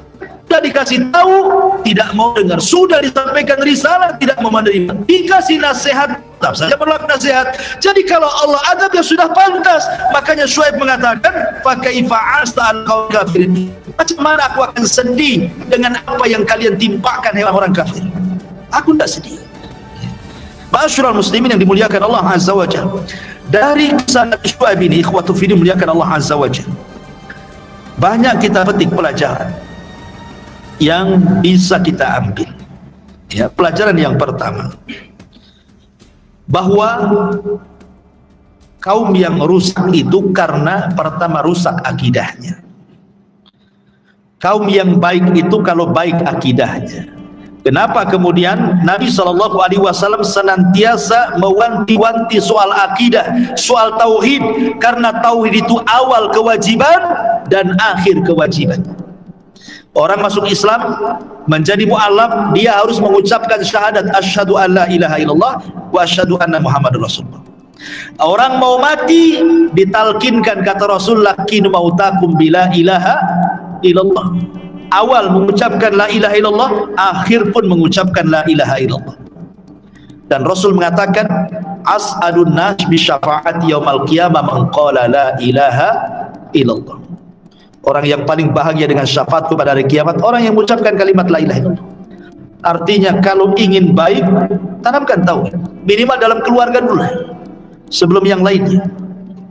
Sudah dikasih tahu, tidak mau dengar. Sudah disampaikan risalah, tidak mau menerima. Dikasih nasihat, tetap saja menolak nasihat. Jadi kalau Allah azab ya sudah pantas. Makanya Syuaib mengatakan, fa kaifa asta'al qaum kafirin. Macam mana aku akan sedih dengan apa yang kalian timpakan orang kafir? Aku tidak sedih. Ma'asyiral muslimin yang dimuliakan Allah Azza wa Jalla. Dari kisah Nabi Syuaib ini, ikhwatu fillah dimuliakan Allah Azza wa Jalla, banyak kita petik pelajaran yang bisa kita ambil. Ya, pelajaran yang pertama, bahwa kaum yang rusak itu karena pertama rusak akidahnya. Kaum yang baik itu kalau baik akidahnya. Kenapa kemudian Nabi SAW senantiasa mewanti-wanti soal akidah, soal tauhid? Karena tauhid itu awal kewajiban dan akhir kewajiban. Orang masuk Islam menjadi mu'allaf, dia harus mengucapkan syahadat asyhadu an la ilaha illallah wa asyhadu anna muhammadar rasulullah. Orang mau mati ditalkinkan kata Rasulullah, kinu mautakum bila ilaha illallah. Awal mengucapkan la ilaha illallah, akhir pun mengucapkan la ilaha illallah. Dan Rasul mengatakan, as'adun nas bi syafaati yaumal qiyamah man qala la ilaha illallah. Orang yang paling bahagia dengan syafaatku pada hari kiamat, orang yang mengucapkan kalimat la ilaha illallah. Artinya kalau ingin baik, tanamkan tauhid. Minimal dalam keluarga dulu, sebelum yang lainnya.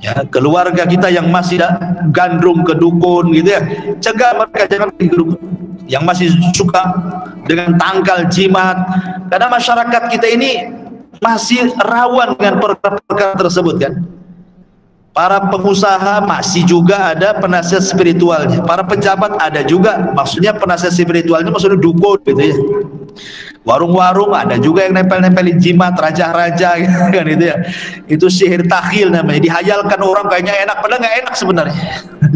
Ya, keluarga kita yang masih gandrung ke dukun gitu ya, cegah mereka jangan ke dukun. Yang masih suka dengan tangkal jimat, karena masyarakat kita ini masih rawan dengan perkara-perkara tersebut kan. Para pengusaha masih juga ada penasihat spiritualnya. Para pejabat ada juga, maksudnya penasihat spiritualnya maksudnya dukun gitu ya. Warung-warung ada juga yang nempel-nempelin jimat raja-raja gitu kan itu ya. Itu sihir takhil namanya. Dihayalkan orang kayaknya enak, padahal nggak enak sebenarnya.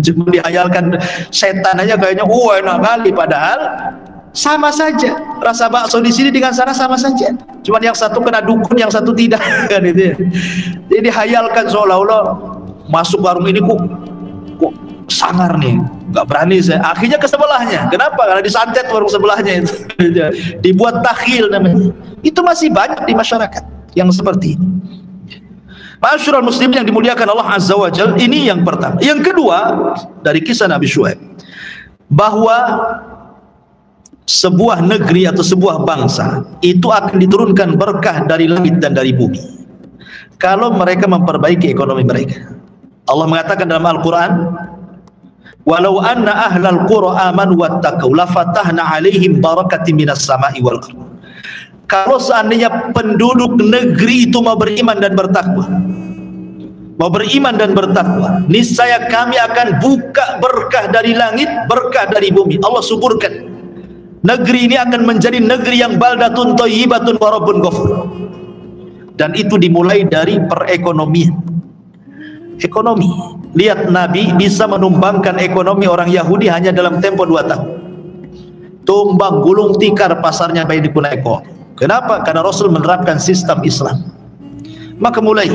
Cuma dihayalkan setan aja kayaknya enak kali, padahal sama saja. Rasa bakso di sini dengan sana sama saja. Cuman yang satu kena dukun, yang satu tidak kan itu ya. Jadi dihayalkan seolah-olah masuk warung ini kok sangar nih, nggak berani saya. Akhirnya ke sebelahnya. Kenapa? Karena disantet warung sebelahnya itu. Dibuat takhil namanya. Itu masih banyak di masyarakat yang seperti ini. Ma'asyiral muslimin yang dimuliakan Allah Azza wa Jalla, ini yang pertama. Yang kedua, dari kisah Nabi Syuaib, bahwa sebuah negeri atau sebuah bangsa itu akan diturunkan berkah dari langit dan dari bumi kalau mereka memperbaiki ekonomi mereka. Allah mengatakan dalam Al-Quran, walau anna ahlal qura amanu wattaqau lafatahna alaihim barakatin minas sama'i wal ardh. Kalau seandainya penduduk negeri itu mau beriman dan bertakwa, niscaya kami akan buka berkah dari langit, berkah dari bumi. Allah suburkan. Negeri ini akan menjadi negeri yang baldatun thayyibatun wa rabbun ghafur. Dan itu dimulai dari perekonomian. Ekonomi. Lihat Nabi bisa menumbangkan ekonomi orang Yahudi hanya dalam tempo 2 tahun. Tumbang gulung tikar pasarnya baik dipun ekor. Kenapa? Karena Rasul menerapkan sistem Islam. Maka mulai.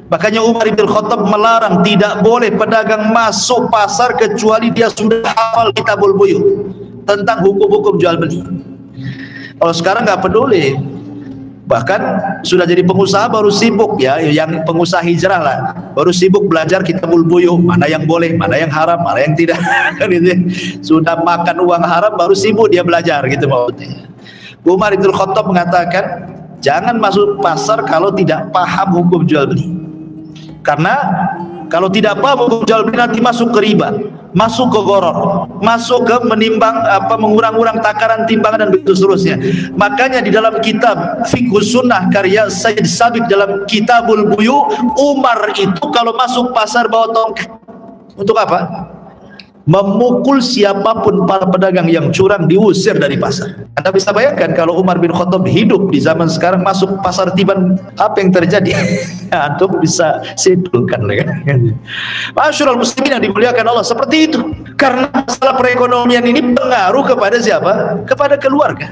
Makanya Umar bin Khattab melarang tidak boleh pedagang masuk pasar kecuali dia sudah hafal Kitabul Buyuh tentang hukum-hukum jual beli. Kalau sekarang nggak peduli. Bahkan sudah jadi pengusaha baru sibuk ya, yang pengusaha hijrah lah, baru sibuk belajar Kitabul Buyuh, mana yang boleh, mana yang haram, mana yang tidak. Kan itu. Sudah makan uang haram baru sibuk dia belajar gitu maksudnya. Umar bin Khattab mengatakan, jangan masuk pasar kalau tidak paham hukum jual beli. Karena kalau tidak paham hukum jual beli nanti masuk ke riba, masuk ke gharar, masuk ke menimbang mengurang-urang takaran timbangan dan begitu seterusnya. Makanya di dalam kitab Fiqhus Sunnah karya Sayyid Sabiq dalam Kitabul Buyuh, Umar itu kalau masuk pasar bawa tongkat. Untuk apa? Memukul siapapun para pedagang yang curang, diusir dari pasar. Anda bisa bayangkan kalau Umar bin Khattab hidup di zaman sekarang masuk pasar Tiban, apa yang terjadi? Antum bisa simpulkan ya. Ma'asyiral muslimin yang dimuliakan Allah, seperti itu. Karena masalah perekonomian ini pengaruh kepada siapa? Kepada keluarga.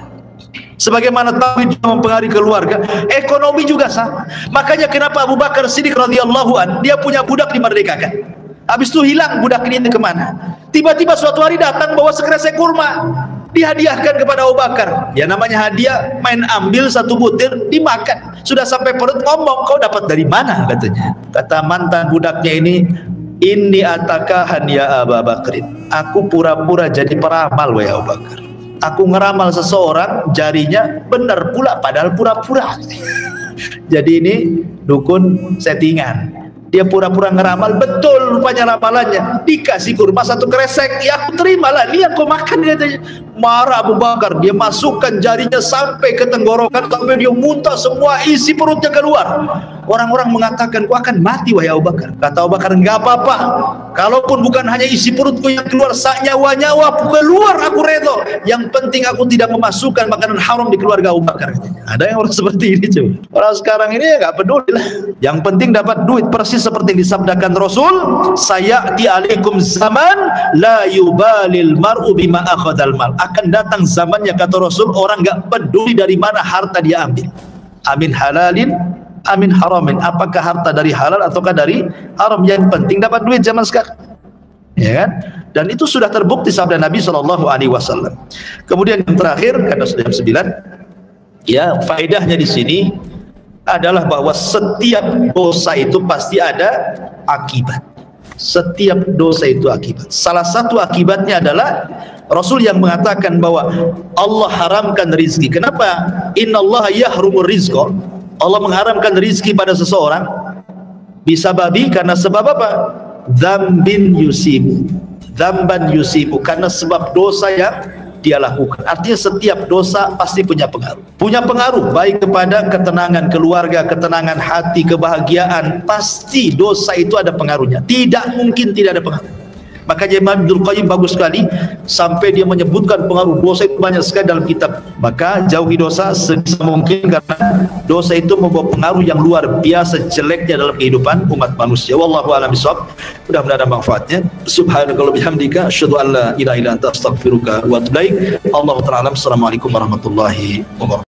Sebagaimana tauhid mempengaruhi keluarga, ekonomi juga sama. Makanya kenapa Abu Bakar Siddiq radhiyallahu an, dia punya budak dimerdekakan. Habis itu hilang budak ini kemana? Tiba-tiba suatu hari datang bawa sekresek kurma, dihadiahkan kepada Abu Bakar. Ya namanya hadiah, main ambil satu butir dimakan. Sudah sampai perut ngomong, kau dapat dari mana katanya? Kata mantan budaknya ini atakahan ya Abu Bakrin. Aku pura-pura jadi peramal wahai Abu Bakar. Aku ngeramal seseorang, jarinya benar pula padahal pura-pura. Jadi ini dukun settingan. Dia pura-pura ngeramal, betul rupanya ramalannya. Dikasih kurma satu kresek, ya aku terimalah, ini yang kau makan katanya. Marah Abu Bakar, dia masukkan jarinya sampai ke tenggorokan, sampai dia muntah semua isi perutnya keluar. Orang-orang mengatakan, kau akan mati wahai Abu Bakar. Kata Abu Bakar, enggak apa-apa. Kalaupun bukan hanya isi perutku yang keluar, sak nyawa-nyawa keluar aku redo. Yang penting aku tidak memasukkan makanan haram di keluarga Abu Bakar. Ada yang orang seperti ini coba. Orang sekarang ini ya nggak peduli lah. Yang penting dapat duit, persis seperti yang disabdakan Rasul, sayati alaikum zaman la yubalil mar'u bima akhadal mal. Akan datang zamannya kata Rasul, orang nggak peduli dari mana harta dia ambil. Amin halalin, amin haramin. Apakah harta dari halal ataukah dari haram? Yang penting dapat duit zaman sekarang. Ya kan? Dan itu sudah terbukti sabda Nabi SAW. Kemudian yang terakhir, karena sudah jam 9, ya faedahnya di sini adalah bahwa setiap dosa itu pasti ada akibat. Setiap dosa itu akibat. Salah satu akibatnya adalah Rasul yang mengatakan bahwa Allah haramkan rizki. Kenapa? Innallaha yahrumur rizqa. Allah mengharamkan rizki pada seseorang bisa babi karena sebab apa? Dzambin yusibu. Dzamban yusibu, karena sebab dosa yang dia lakukan. Artinya setiap dosa pasti punya pengaruh. Punya pengaruh baik kepada ketenangan keluarga, ketenangan hati, kebahagiaan. Pasti dosa itu ada pengaruhnya. Tidak mungkin tidak ada pengaruh. Makanya Imam Ibnul Qayyim bagus sekali sampai dia menyebutkan pengaruh dosa itu banyak sekali dalam kitab. Maka jauhi dosa sebisa mungkin, karena dosa itu membawa pengaruh yang luar biasa jeleknya dalam kehidupan umat manusia. Wallahu a'lam bishawab. Mudah-mudahan ada manfaatnya. Subhanakallahumma bihamdika asyhadu an la ilaha illa anta astaghfiruka wa atubu ilaik. Allahu ta'ala. Assalamualaikum warahmatullahi wabarakatuh.